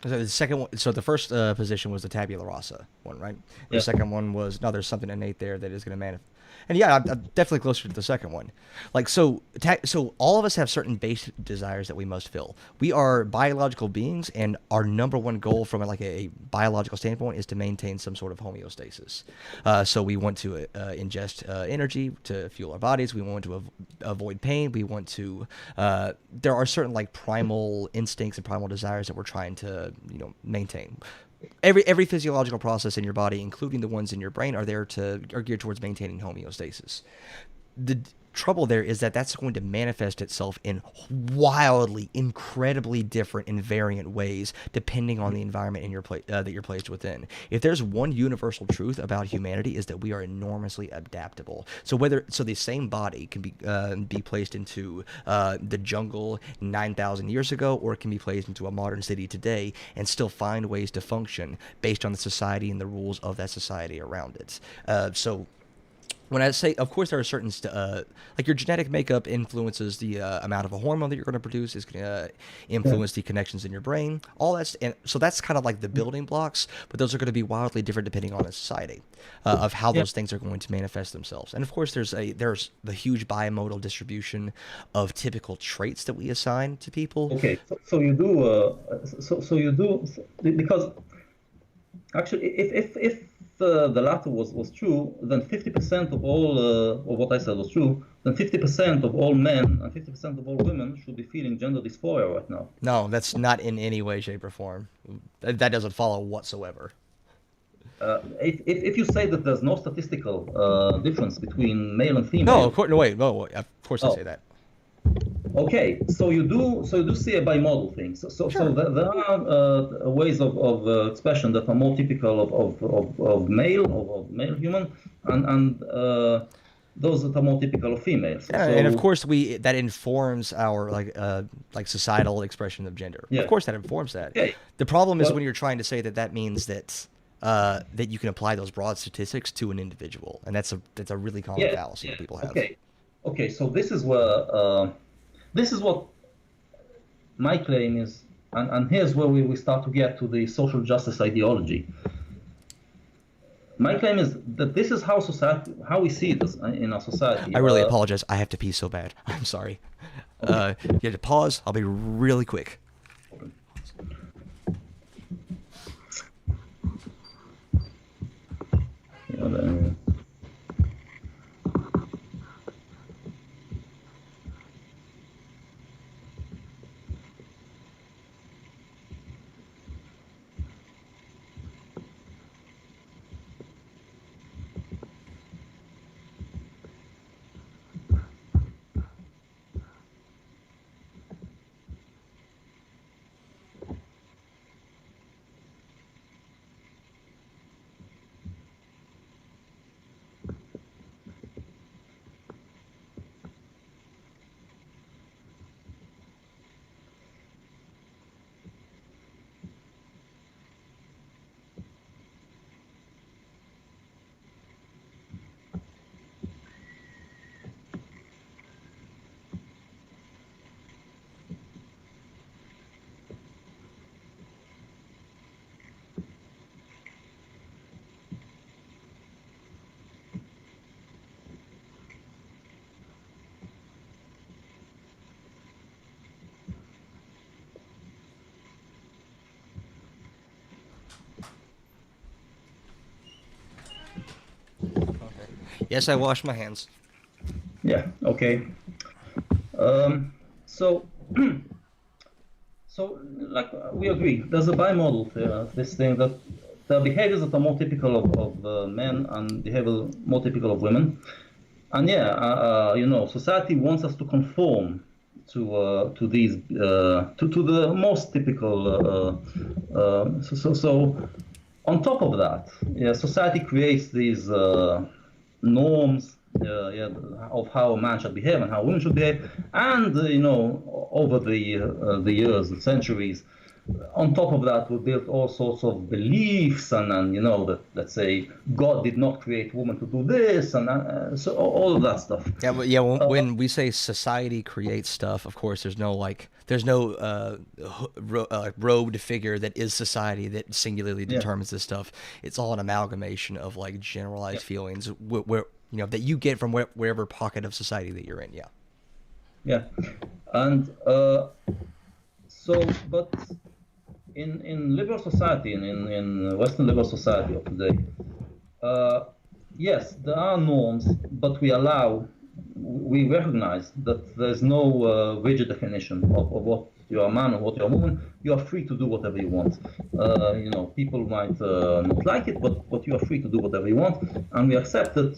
So the second one, so the first position was the tabula rasa one, right? The Yeah. second one was there's something innate there that is going to manifest. And yeah, I'm definitely closer to the second one. Like so all of us have certain base desires that we must fill. We are biological beings, and our number one goal from like a biological standpoint is to maintain some sort of homeostasis. So we want to ingest energy to fuel our bodies. We want to avoid pain. We want to. There are certain like primal instincts and primal desires that we're trying to maintain. Every physiological process in your body, including the ones in your brain, are geared towards maintaining homeostasis. The trouble there is that that's going to manifest itself in wildly, incredibly different and variant ways depending on the environment that you're placed within. If there's one universal truth about humanity, is that we are enormously adaptable. So the same body can be placed into the jungle 9,000 years ago, or it can be placed into a modern city today and still find ways to function based on the society and the rules of that society around it. So when I say, of course, there are certain, like your genetic makeup influences the amount of a hormone that you're going to produce, is going to influence the connections in your brain, all that. And so that's kind of like the building blocks, but those are going to be wildly different depending on the society of how those things are going to manifest themselves. And of course, there's the huge bimodal distribution of typical traits that we assign to people. Okay, so you do, because actually, if the latter was true, then 50% of all of what I said was true. Then 50% of all men and 50% of all women should be feeling gender dysphoria right now. No, that's not in any way, shape, or form. That doesn't follow whatsoever. If you say that there's no statistical difference between male and female, no, of course, no, wait, no, of course I say that. Okay, so you do see a bimodal thing. So there are ways of expression that are more typical of male human, and those that are more typical of females. And of So course that informs our like societal expression of gender. Of yeah, course that informs that. okay. The problem is when Well, you're trying to say that that means that that you can apply those broad statistics to an individual, and that's a really common yeah, fallacy yeah. that people have. Okay, okay. So this is what my claim is, and here's where we start to get to the social justice ideology. My claim is that this is how we see this in our society. I really apologize. I have to pee so bad. I'm sorry. Okay. You have to pause. I'll be really quick. You know, the- Yes, I wash my hands. yeah. Okay. So So, like we agree, there's a bimodal here, this thing that there are behaviors that are more typical of men and behavior more typical of women. And yeah, society wants us to conform to these to the most typical. So on top of that, yeah, society creates these norms yeah, of how a man should behave and how women should behave, and over the years, the centuries, on top of that, we built all sorts of beliefs, and that, let's say, God did not create woman to do this, and so all of that stuff. Yeah, but yeah. When we say society creates stuff, of course, there's no robed figure that is society that singularly Yeah, determines this stuff. It's all an amalgamation of like yeah, generalized feelings where that you get from wherever pocket of society that you're in. Yeah. yeah, and but in liberal society, in Western liberal society of today, uh, yes, there are norms, but we recognize that there's no rigid definition of what you're a man or what you're a woman. You are free to do whatever you want. People might not like it, but you are free to do whatever you want, and we accept that.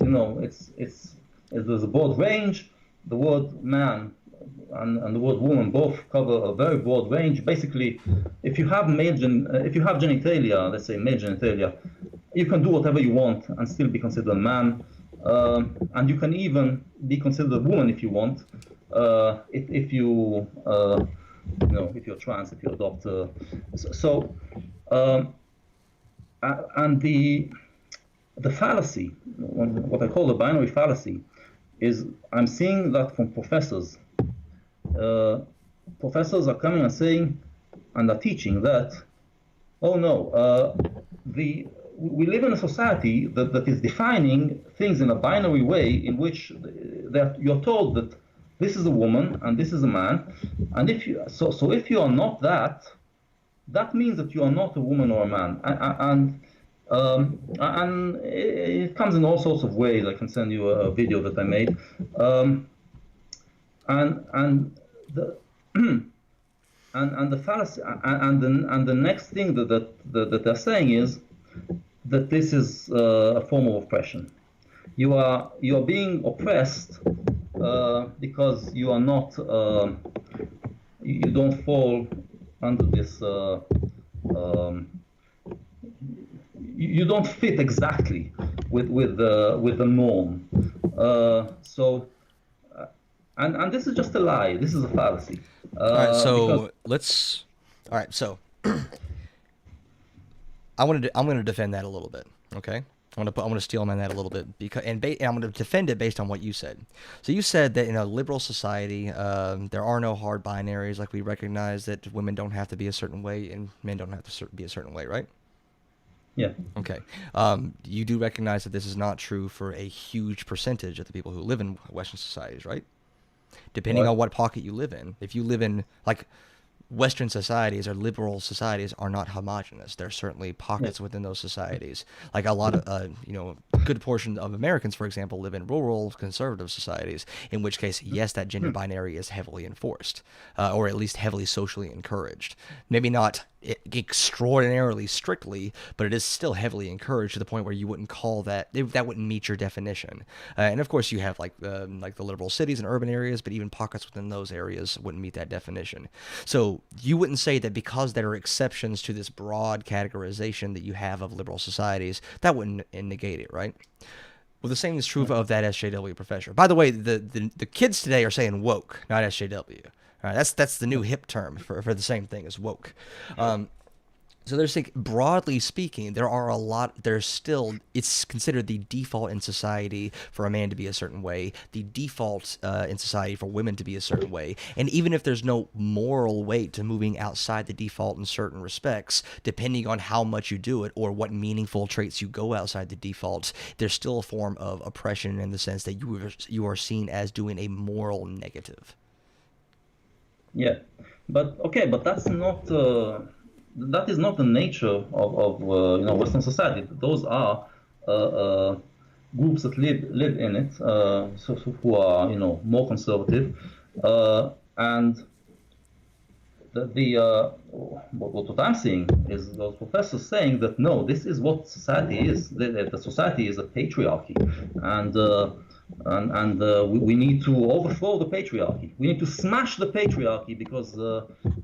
There's a broad range. The word man and the word woman both cover a very broad range. Basically, if you have genitalia, let's say male genitalia, you can do whatever you want and still be considered a man, and you can even be considered a woman if you want, if you if you're trans, if you adopt. And the fallacy, what I call the binary fallacy, is I'm seeing that from professors. Professors are coming and saying, and are teaching that, oh no, we live in a society that is defining things in a binary way, in which you're told that this is a woman and this is a man, and if you are not that, that means that you are not a woman or a man, and it comes in all sorts of ways. I can send you a video that I made, and the and the fallacy, and the next thing that they're saying is that this is a form of oppression. You are being oppressed because you are not you don't fall under this you don't fit exactly with the norm. So, and this is just a lie. This is a fallacy. All right, Because so let's. All right, so I'm going to defend that a little bit. Okay, I'm going to steal man that a little bit and I'm going to defend it based on what you said. So you said that in a liberal society, there are no hard binaries. Like we recognize that women don't have to be a certain way and men don't have to be a certain way, right? yeah, Okay. You do recognize that this is not true for a huge percentage of the people who live in Western societies, right? Depending on what? what pocket you live in. If you live in like Western societies or liberal societies are not homogenous. There are certainly Yeah, pockets within those societies. Like a lot of, good portion of Americans, for example, live in rural conservative societies, in which case, yes, that gender binary is heavily enforced, or at least heavily socially encouraged. Maybe not extraordinarily strictly, but it is still heavily encouraged to the point where you wouldn't call that wouldn't meet your definition. And of course, you have like the liberal cities and urban areas, but even pockets within those areas wouldn't meet that definition. So you wouldn't say that because there are exceptions to this broad categorization that you have of liberal societies, that wouldn't negate it, right? Well, the same is true of that SJW professor. By the way, the kids today are saying woke, not SJW. All right, that's the new hip term for the same thing as woke. So there's like broadly speaking, it's considered the default in society for a man to be a certain way, the default in society for women to be a certain way, and even if there's no moral weight to moving outside the default in certain respects, depending on how much you do it or what meaningful traits you go outside the default, there's still a form of oppression in the sense that you are seen as doing a moral negative. yeah. But okay, but that is not the nature of Western society. Those are uh, uh, groups that live in it, who are more conservative, and what I'm seeing is those professors saying that no, this is what society is. The society is a patriarchy, and we need to overthrow the patriarchy. We need to smash the patriarchy because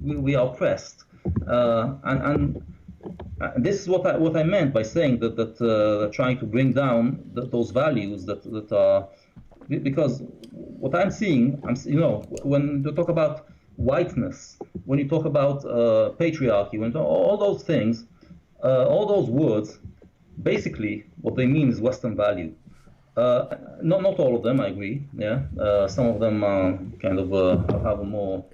we are oppressed. And this is what I meant by saying that trying to bring down those values that are, because what I'm seeing, when you talk about whiteness, when you talk about patriarchy, when you talk, all those things, all those words, basically what they mean is Western value. Not all of them, I agree. Yeah, some of them kind of have a more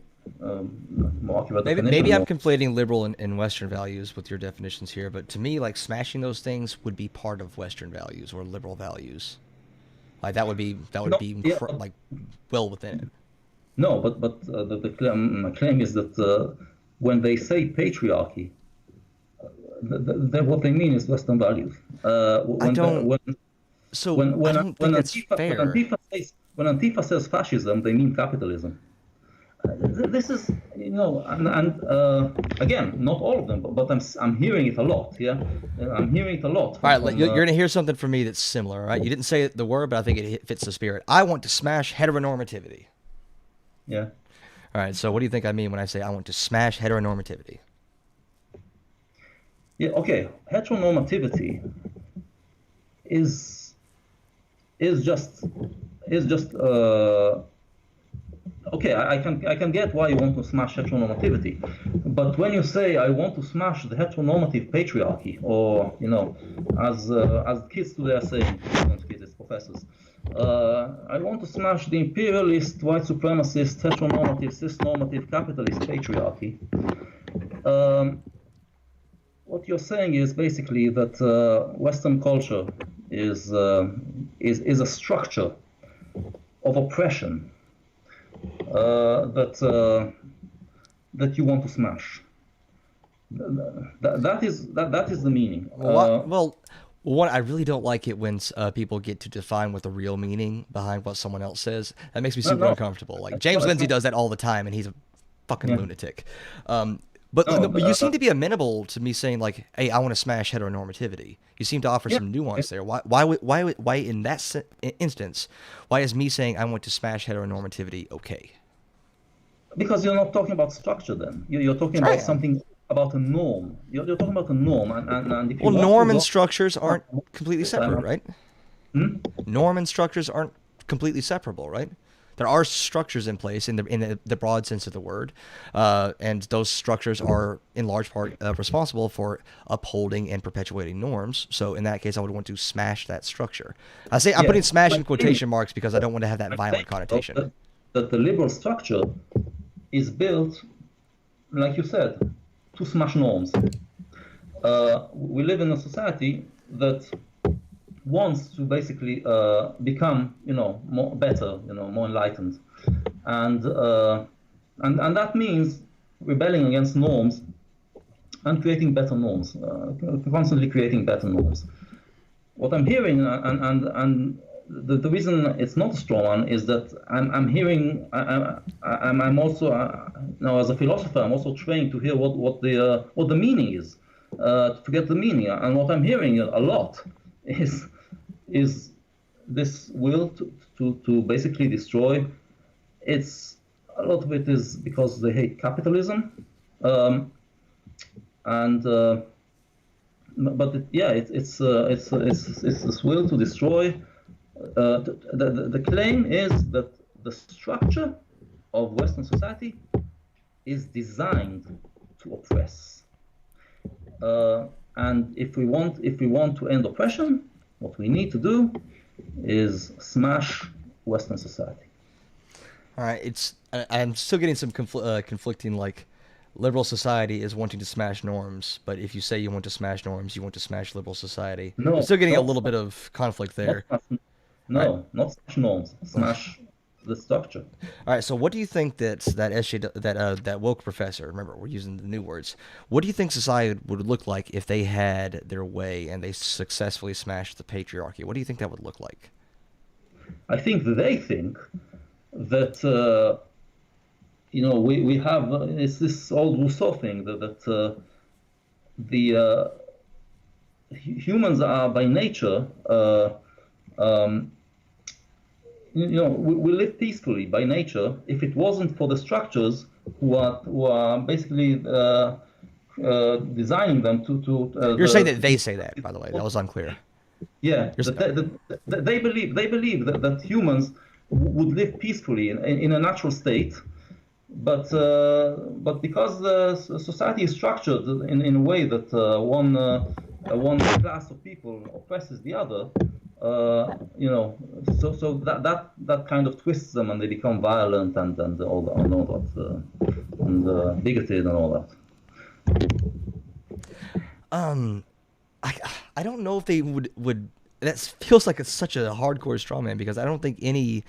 accurate Maybe definition. I'm conflating liberal and Western values with your definitions here, but to me, like smashing those things would be part of Western values or liberal values. Like that would be No, yeah, like well within it. no, but my claim is that when they say patriarchy, what they mean is Western values. I When don't. when So I don't think that's fair. when Antifa says fascism, they mean capitalism. This is, and again, not all of them, but I'm hearing it a lot. Yeah, I'm hearing it a lot All right, from you're gonna hear something from me that's similar. All right, you didn't say the word, but I think it fits the spirit. I want to smash heteronormativity. yeah. All right, so what do you think I mean when I say I want to smash heteronormativity? Yeah, okay. Heteronormativity is is just is just okay. I can get why you want to smash heteronormativity, but when you say I want to smash the heteronormative patriarchy, or as kids today are saying, not kids, it's professors. I want to smash the imperialist, white supremacist, heteronormative, cisnormative, capitalist patriarchy. Um, what you're saying is basically that Western culture is a structure of oppression that you want to smash. That is the meaning. One, I really don't like it when people get to define what the real meaning behind what someone else says. That makes me No, super no, uncomfortable. Like no, James it's Lindsay not. does that all the time, and he's a fucking Yeah. lunatic. But No, but you seem to be amenable to me saying like, "Hey, I want to smash heteronormativity." You seem to offer yeah, some yeah. nuance there. Why in that instance, why is me saying I want to smash heteronormativity okay? Because you're not talking about structure then. You're talking Sure I about am. something, about a norm. You're talking about a norm, and if you Well, want to norm and go, structures aren't completely separate, right? hmm? Norm and structures aren't completely separable, right? There are structures in place in the broad sense of the word, and those structures are in large part responsible for upholding and perpetuating norms. So in that case, I would want to smash that structure. I'm Yeah, putting smash I'm in saying, quotation marks because I don't want to have that I'm saying violent though, connotation. that the liberal structure is built, like you said, to smash norms. We live in a society that wants to basically become, more better, more enlightened, and and that means rebelling against norms and creating better norms, constantly creating better norms. What I'm hearing, and the reason it's not a straw man is that I'm hearing, I'm also, as a philosopher, I'm also trained to hear what the meaning is, to get the meaning. And what I'm hearing a lot is is this will to basically destroy. It's a lot of it is because they hate capitalism, and but it's this will to destroy. The claim is that the structure of Western society is designed to oppress. And if we want to end oppression, what we need to do is smash Western society. All right, I'm still getting some conflicting, like, liberal society is wanting to smash norms, but if you say you want to smash norms, you want to smash liberal society. I'm No, still getting a not little bit of conflict not there. smash, All right, no, not smash norms. Smash the structure. all right. So, what do you think that that woke professor? Remember, we're using the new words. What do you think society would look like if they had their way and they successfully smashed the patriarchy? What do you think that would look like? I think they think that we have it's this old Rousseau thing that the humans are by nature um, we live peacefully by nature. If it wasn't for the structures who are basically designing them You're saying that they say that, by the way. That was unclear. yeah, You're, they believe that humans would live peacefully in a natural state, but because the society is structured in a way that one class of people oppresses the other, so that kind of twists them and they become violent and all that, and bigoted and all that. I I don't know if they would. That feels like it's such a hardcore straw man because I don't think any.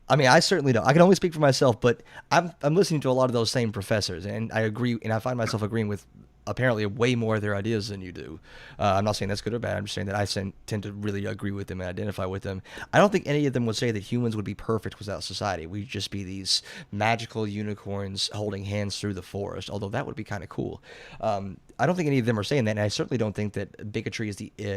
I mean, I certainly don't. I can only speak for myself, but I'm listening to a lot of those same professors, and I agree, and I find myself agreeing with apparently way more of their ideas than you do. I'm not saying that's good or bad. I'm just saying that I tend to really agree with them and identify with them. I don't think any of them would say that humans would be perfect without society. We'd just be these magical unicorns holding hands through the forest, although that would be kind of cool. I don't think any of them are saying that, and I certainly don't think that bigotry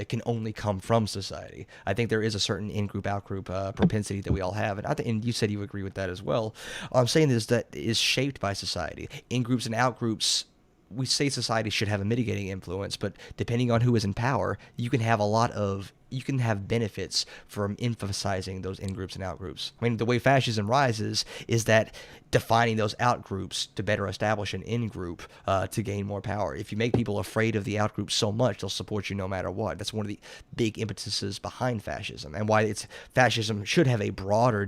can only come from society. I think there is a certain in-group, out-group propensity that we all have, and you said you agree with that as well. All I'm saying is that is shaped by society. In-groups and out-groups, we say society should have a mitigating influence, but depending on who is in power, you can have benefits from emphasizing those in groups and out groups. I mean, the way fascism rises is that defining those out groups to better establish an in group to gain more power. If you make people afraid of the out group so much, they'll support you no matter what. That's one of the big impetuses behind fascism, and why fascism should have a broader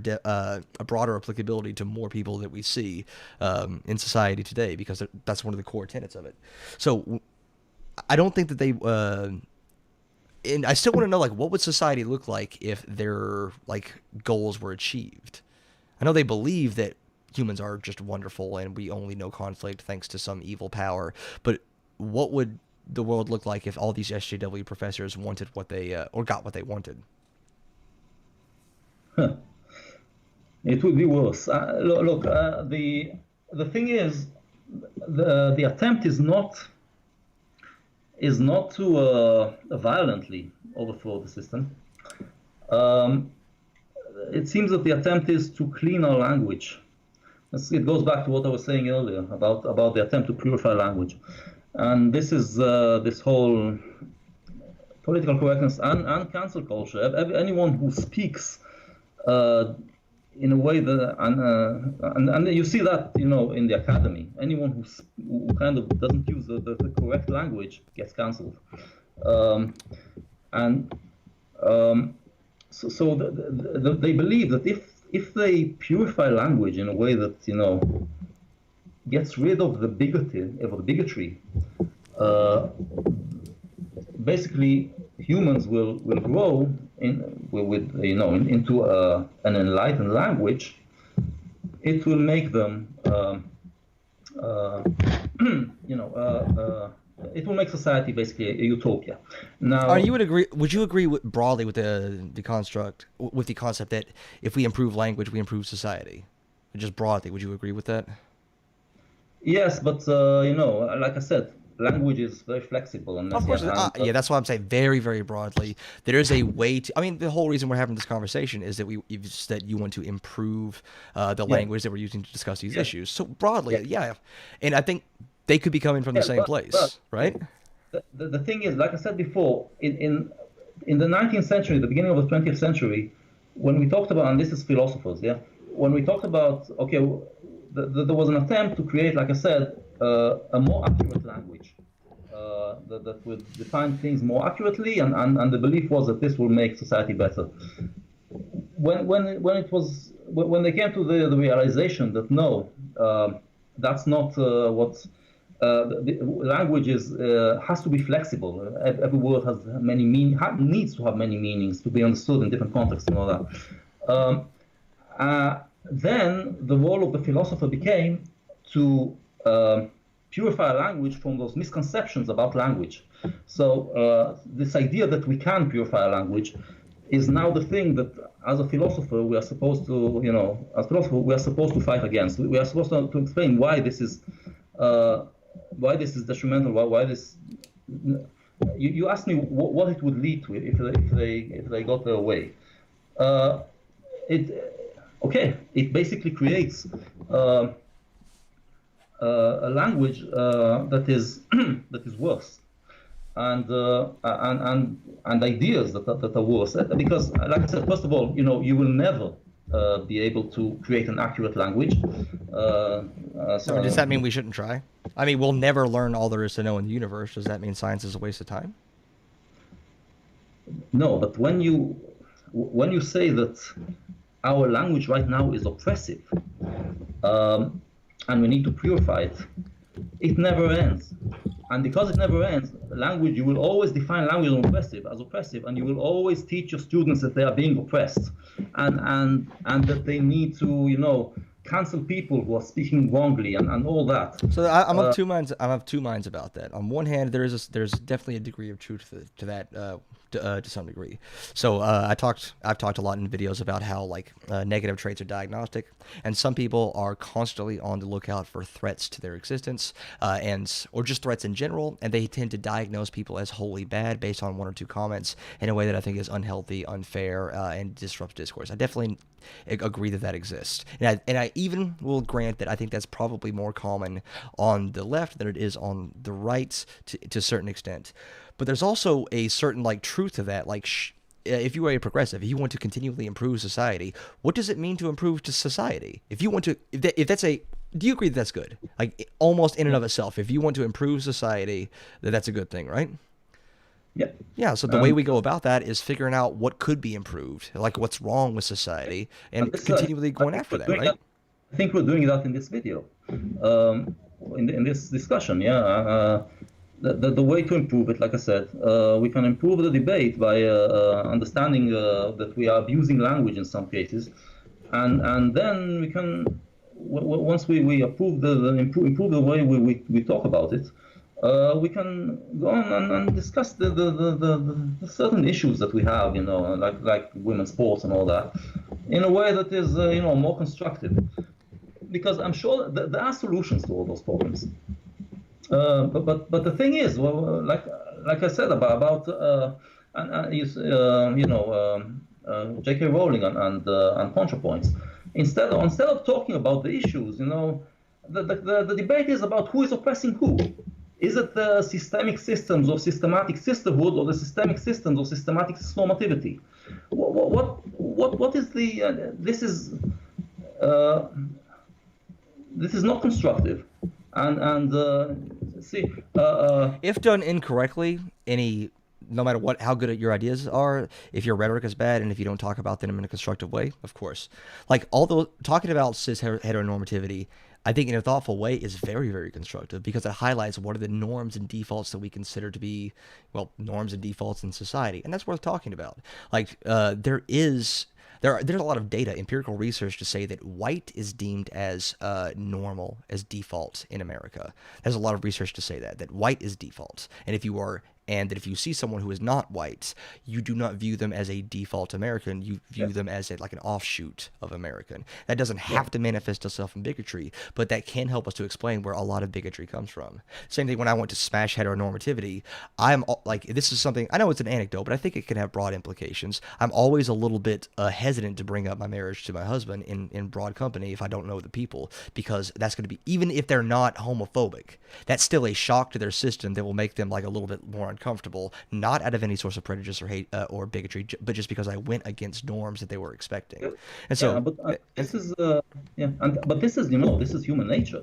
applicability to more people that we see in society today, because that's one of the core tenets of it. So I don't think that they. And I still want to know, like, what would society look like if their like goals were achieved? I know they believe that humans are just wonderful and we only know conflict thanks to some evil power, but what would the world look like if all these SJW professors wanted what they or got what they wanted? Huh. It would be worse. Look, the thing is, the attempt is not to violently overthrow the system. Um, it seems that the attempt is to clean our language. It goes back to what I was saying earlier about the attempt to purify language, and this is this whole political correctness and cancel culture. Anyone who speaks in a way that, and you see that, in the academy, anyone who kind of doesn't use the correct language gets cancelled. And so they believe that if they purify language in a way that gets rid of the bigotry, basically humans will grow into an enlightened language. It will make them it will make society basically a utopia. Now, would you agree broadly with the concept that if we improve language, we improve society? Just broadly, would you agree with that? Yes, but like I said, language is very flexible and Of messy. course, yeah, that's why I'm saying very, very broadly. There is a way to. I mean, the whole reason we're having this conversation is that you want to improve the language that we're using to discuss these issues. So broadly, yeah, and I think they could be coming from the same place, right? The thing is, like I said before, in the 19th century, the beginning of the 20th century, when we talked about, and this is philosophers, when we talked about, there was an attempt to create, like I said, a more accurate language that would define things more accurately, and the belief was that this will make society better. When they came to the realization that no, that's not what the language is, has to be flexible. Every word has many needs to have many meanings to be understood in different contexts and all that. Then the role of the philosopher became to purify language from those misconceptions about language. So this idea that we can purify language is now the thing that, as a philosopher, we are supposed to, we are supposed to fight against. We are supposed to explain why this is detrimental. Why this? You asked me what it would lead to if they got their way. It basically creates a language that is worse, and ideas that are worse. Because, like I said, first of all, you will never be able to create an accurate language. So does that mean we shouldn't try? I mean, we'll never learn all there is to know in the universe. Does that mean science is a waste of time? No, but when you say that our language right now is oppressive, and we need to purify it, it never ends. And because it never ends, language, you will always define language as oppressive, and you will always teach your students that they are being oppressed, and that they need to, cancel people who are speaking wrongly and all that. So I'm of two minds. I'm of two minds about that. On one hand, there's definitely a degree of truth to that. To some degree. So I've talked a lot in videos about how negative traits are diagnostic, and some people are constantly on the lookout for threats to their existence, or just threats in general, and they tend to diagnose people as wholly bad based on one or two comments in a way that I think is unhealthy, unfair, and disrupts discourse. I definitely agree that exists, and I even will grant that I think that's probably more common on the left than it is on the right to a certain extent. But there's also a certain truth to that. If you are a progressive, if you want to continually improve society, what does it mean to improve to society? If you want to, do you agree that that's good? Almost in and of itself, if you want to improve society, that's a good thing, right? Yeah. Yeah. So the way we go about that is figuring out what could be improved, what's wrong with society, and continually going after that, right? I think we're doing that in this video, in this discussion. Yeah. The way to improve it, like I said, we can improve the debate by understanding that we are abusing language in some cases, and then we can, once we improve the way we talk about it, we can go on and discuss the certain issues that we have, like women's sports and all that, in a way that is more constructive, because I'm sure that there are solutions to all those problems. But the thing is, like I said about J.K. Rowling and ContraPoints, instead of talking about the issues, the debate is about who is oppressing who. Is it the systemic systems of systematic sisterhood or the systemic systems of systematic normativity? What is the? Uh, this is not constructive, and see. If done incorrectly, any no matter what how good your ideas are, if your rhetoric is bad and if you don't talk about them in a constructive way, of course. Like although talking about cis heteronormativity, I think in a thoughtful way is very, very constructive because it highlights what are the norms and defaults that we consider to be, well, norms and defaults in society, and that's worth talking about. Like there's a lot of data, empirical research to say that white is deemed as normal, as default in America. There's a lot of research to say that white is default, and that if you see someone who is not white, you do not view them as a default American. You view them as like an offshoot of American. That doesn't have to manifest itself in bigotry, but that can help us to explain where a lot of bigotry comes from. Same thing when I went to smash heteronormativity. I'm like, this is something, I know it's an anecdote, but I think it can have broad implications. I'm always a little bit hesitant to bring up my marriage to my husband in broad company if I don't know the people, because that's going to be, even if they're not homophobic, that's still a shock to their system that will make them like a little bit more uncomfortable, not out of any source of prejudice or hate or bigotry, but just because I went against norms that they were expecting. And so, yeah, but this is but this is this is human nature.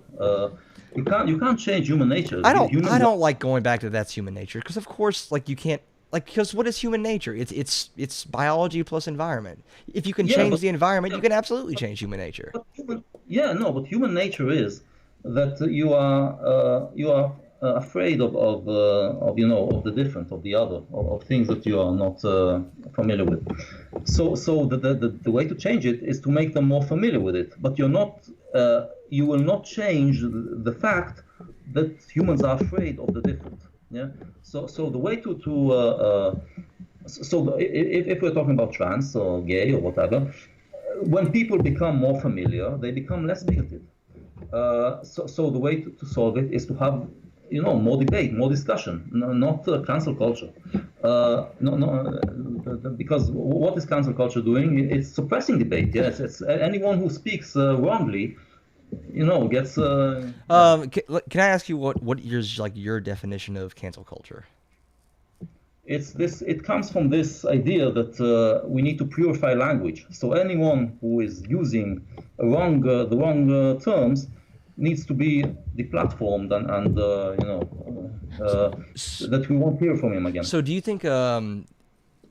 You can't change human nature. I don't like going back to that's human nature because of course like you can't like because what is human nature? It's biology plus environment. If you can change the environment, you can absolutely change human nature. But human nature is that you are afraid of the different, of the other, of things that you are not familiar with. So the way to change it is to make them more familiar with it. But you will not change the fact that humans are afraid of the different. Yeah. So the way if we're talking about trans or gay or whatever, when people become more familiar, they become less bigoted. So the way to solve it is to have more debate, more discussion, not cancel culture. Because what is cancel culture doing? It's suppressing debate. Yes, it's anyone who speaks wrongly, gets. Can I ask you what your definition of cancel culture? It comes from this idea that we need to purify language. So anyone who is using the wrong terms needs to be deplatformed and that we won't hear from him again. So do you think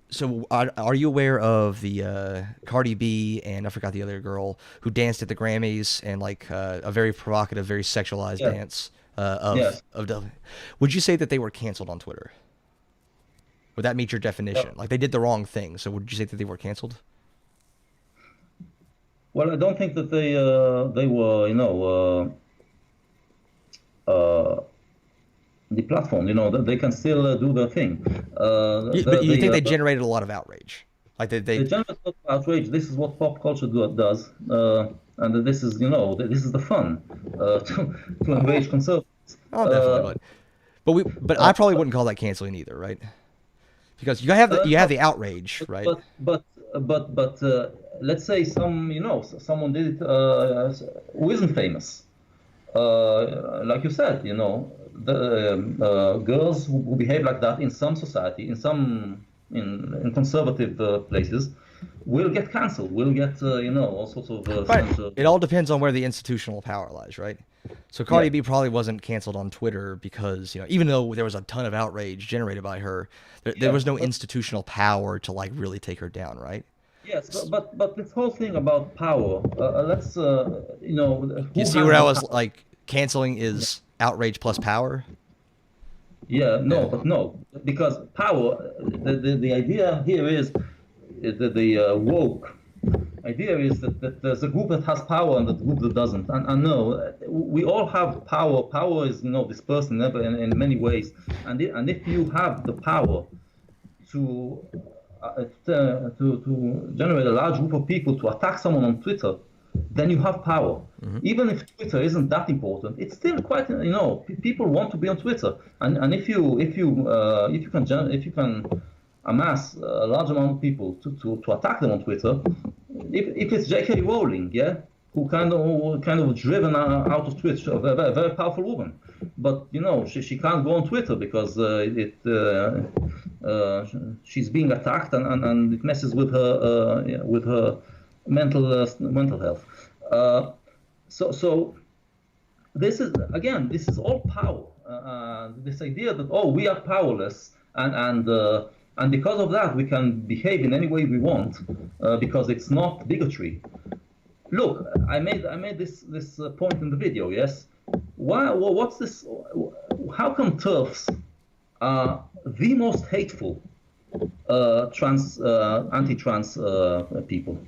so are you aware of the Cardi B and I forgot the other girl who danced at the Grammys and like a very provocative, very sexualized dance would you say that they were canceled on Twitter? Would that meet your definition? Like they did the wrong thing, so would you say that they were canceled? Well, I don't think that they were, the platform. They can still do their thing. But you think they generated a lot of outrage? Like they generate a lot of outrage. This is what pop culture does, and this is the fun to enrage conservatives. Oh, definitely. But I probably wouldn't call that canceling either, right? Because you have the outrage, right? But let's say someone did it who isn't famous, like you said, the girls who behave like that in some society, in conservative places, will get cancelled. Will get all sorts of. It all depends on where the institutional power lies, right? So Cardi B probably wasn't canceled on Twitter because even though there was a ton of outrage generated by her, there was no institutional power to like really take her down, right? Yes, but this whole thing about power, let's You see where I was like canceling is outrage plus power? Yeah, no, because power, the idea here is the woke idea is that there's a group that has power and a group that doesn't. And no, we all have power. Power is dispersed in many ways. And if you have the power to generate a large group of people to attack someone on Twitter, then you have power. Mm-hmm. Even if Twitter isn't that important, it's still quite people want to be on Twitter. And if you can amass a large amount of people to attack them on Twitter, if it's J.K. Rowling, who kind of driven out of Twitch, a very, very powerful woman. But she can't go on Twitter because she's being attacked, and it messes with her mental health. So this is all power. This idea that we are powerless, and because of that we can behave in any way we want, because it's not bigotry. Look, I made this point in the video. Yes, why? What's this? How come TERFs are the most hateful anti-trans people?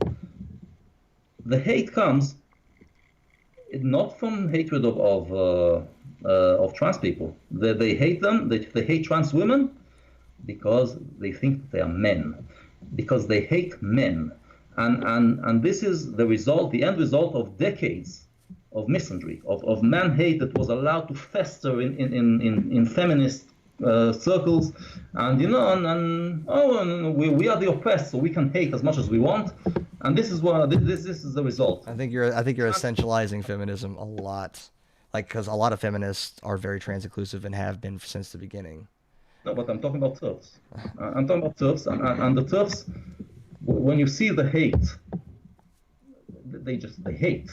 The hate comes not from hatred of trans people. They hate them. They hate trans women because they think they are men, because they hate men, and this is the end result of decades of misandry, of man hate that was allowed to fester in feminist circles, and we are the oppressed, so we can hate as much as we want, and this is the result. I think you're essentializing feminism a lot, because a lot of feminists are very trans inclusive and have been since the beginning. No, but I'm talking about TERFs. I'm talking about TERFs, and the TERFs, when you see the hate, they hate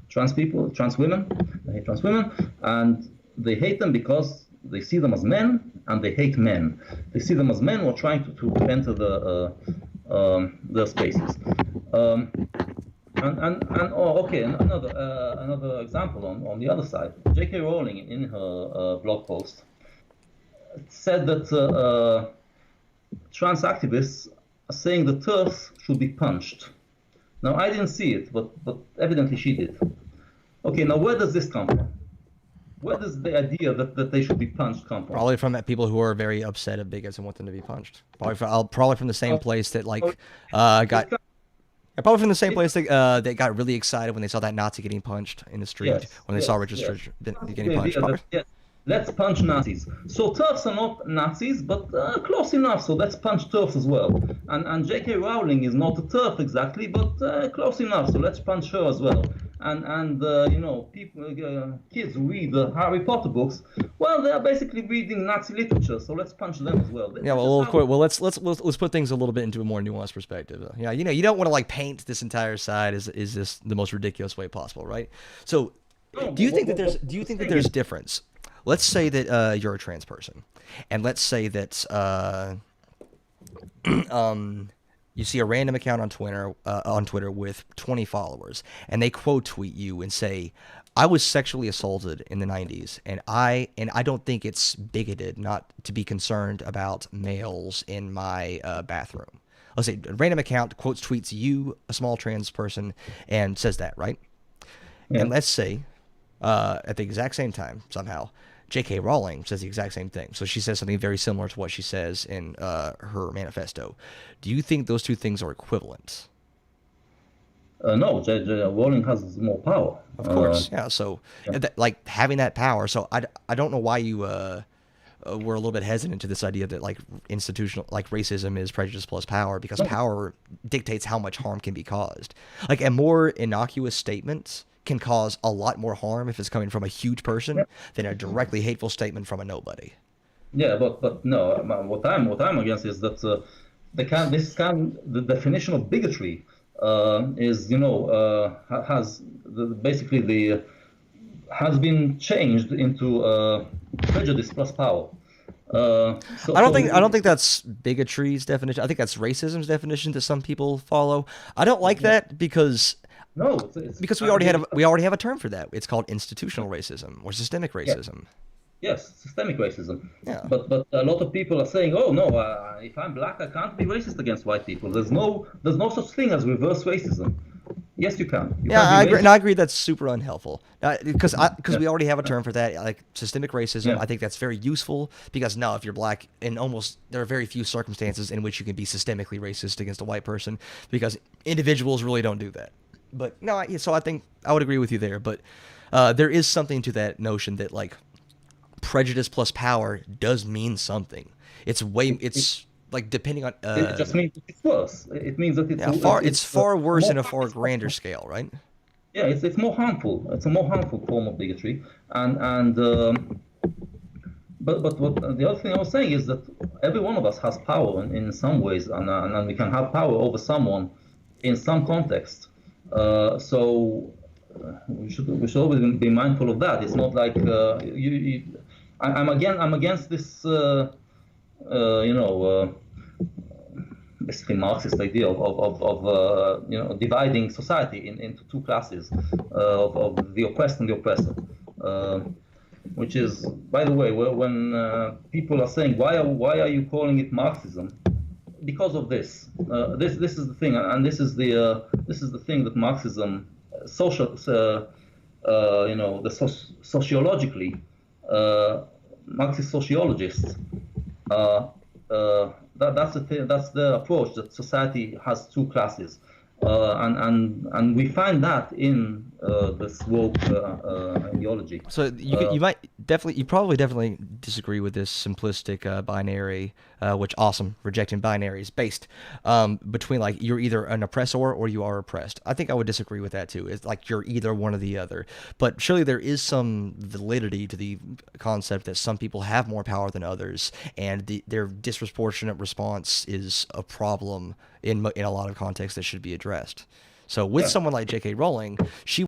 trans people, trans women. They hate trans women, and they hate them because they see them as men, and they hate men. They see them as men who are trying to enter their spaces. Another example on the other side. J.K. Rowling in her blog post said that trans activists are saying the TERFs should be punched. Now, I didn't see it, but evidently she did. Okay, now where does this come from? Where does the idea that they should be punched come from? Probably from people who are very upset at bigots and want them to be punched. Probably from the same place that probably from the same place that they got really excited when they saw that Nazi getting punched in the street, when they saw Richard getting punched. Yes. Let's punch Nazis. So TERFs are not Nazis, but close enough. So let's punch TERFs as well. And J.K. Rowling is not a TERF exactly, but close enough. So let's punch her as well. And people, kids who read the Harry Potter books, well, they are basically reading Nazi literature. So let's punch them as well. Yeah, let's put things a little bit into a more nuanced perspective. Yeah, you don't want to paint this entire side as is this the most ridiculous way possible, right? So, do you think that there's difference? Let's say that you're a trans person, and let's say that you see a random account on Twitter with 20 followers, and they quote tweet you and say, "I was sexually assaulted in the 90s, and I don't think it's bigoted not to be concerned about males in my bathroom." Let's say a random account quotes tweets you, a small trans person, and says that, right? Yeah. And let's say at the exact same time somehow J.K. Rowling says the exact same thing. So she says something very similar to what she says in her manifesto. Do you think those two things are equivalent? No, Rowling has more power. Of course, yeah. So, having that power. So I don't know why you were a little bit hesitant to this idea that institutional racism is prejudice plus power, because power dictates how much harm can be caused. A more innocuous statement can cause a lot more harm if it's coming from a huge person than a directly hateful statement from a nobody. Yeah, but no, what I'm against is that the definition of bigotry is has been changed into prejudice plus power. I don't think that's bigotry's definition. I think that's racism's definition that some people follow. I don't like that because. No, because we already have a term for that. It's called institutional racism or systemic racism. Yes, systemic racism. Yeah. But a lot of people are saying, "Oh no, if I'm black, I can't be racist against white people." There's no such thing as reverse racism. Yes, you can. I agree. And I agree that's super unhelpful. Because we already have a term for that, systemic racism. Yeah. I think that's very useful because now if you're black, there are very few circumstances in which you can be systemically racist against a white person, because individuals really don't do that. But no, so I think I would agree with you there. But there is something to that notion that prejudice plus power does mean something. It's Like depending on It just means it's worse. It means that yeah, far it's it's far worse more in a far grander scale, right? yeah, it's more harmful. It's a more harmful form of bigotry, and but what the other thing I was saying is that every one of us has power in some ways, and we can have power over someone in some context. So we should always be mindful of that. It's not like I'm against this you know. Basically Marxist idea of dividing society into two classes of the oppressed and the oppressor, uh, which is, by the way, when people are saying why are you calling it Marxism, because of this. This is the thing, and this is the thing that Marxism, social, sociologically, Marxist sociologists uh, that's the approach that society has two classes, and we find that in this woke ideology. So you might definitely you probably definitely disagree with this simplistic binary, which awesome rejecting binaries based between like you're either an oppressor or you are oppressed. I think I would disagree with that too. It's like you're either one or the other. But surely there is some validity to the concept that some people have more power than others, and their disproportionate response is a problem in a lot of contexts that should be addressed. So with Yeah. someone like J.K. Rowling, she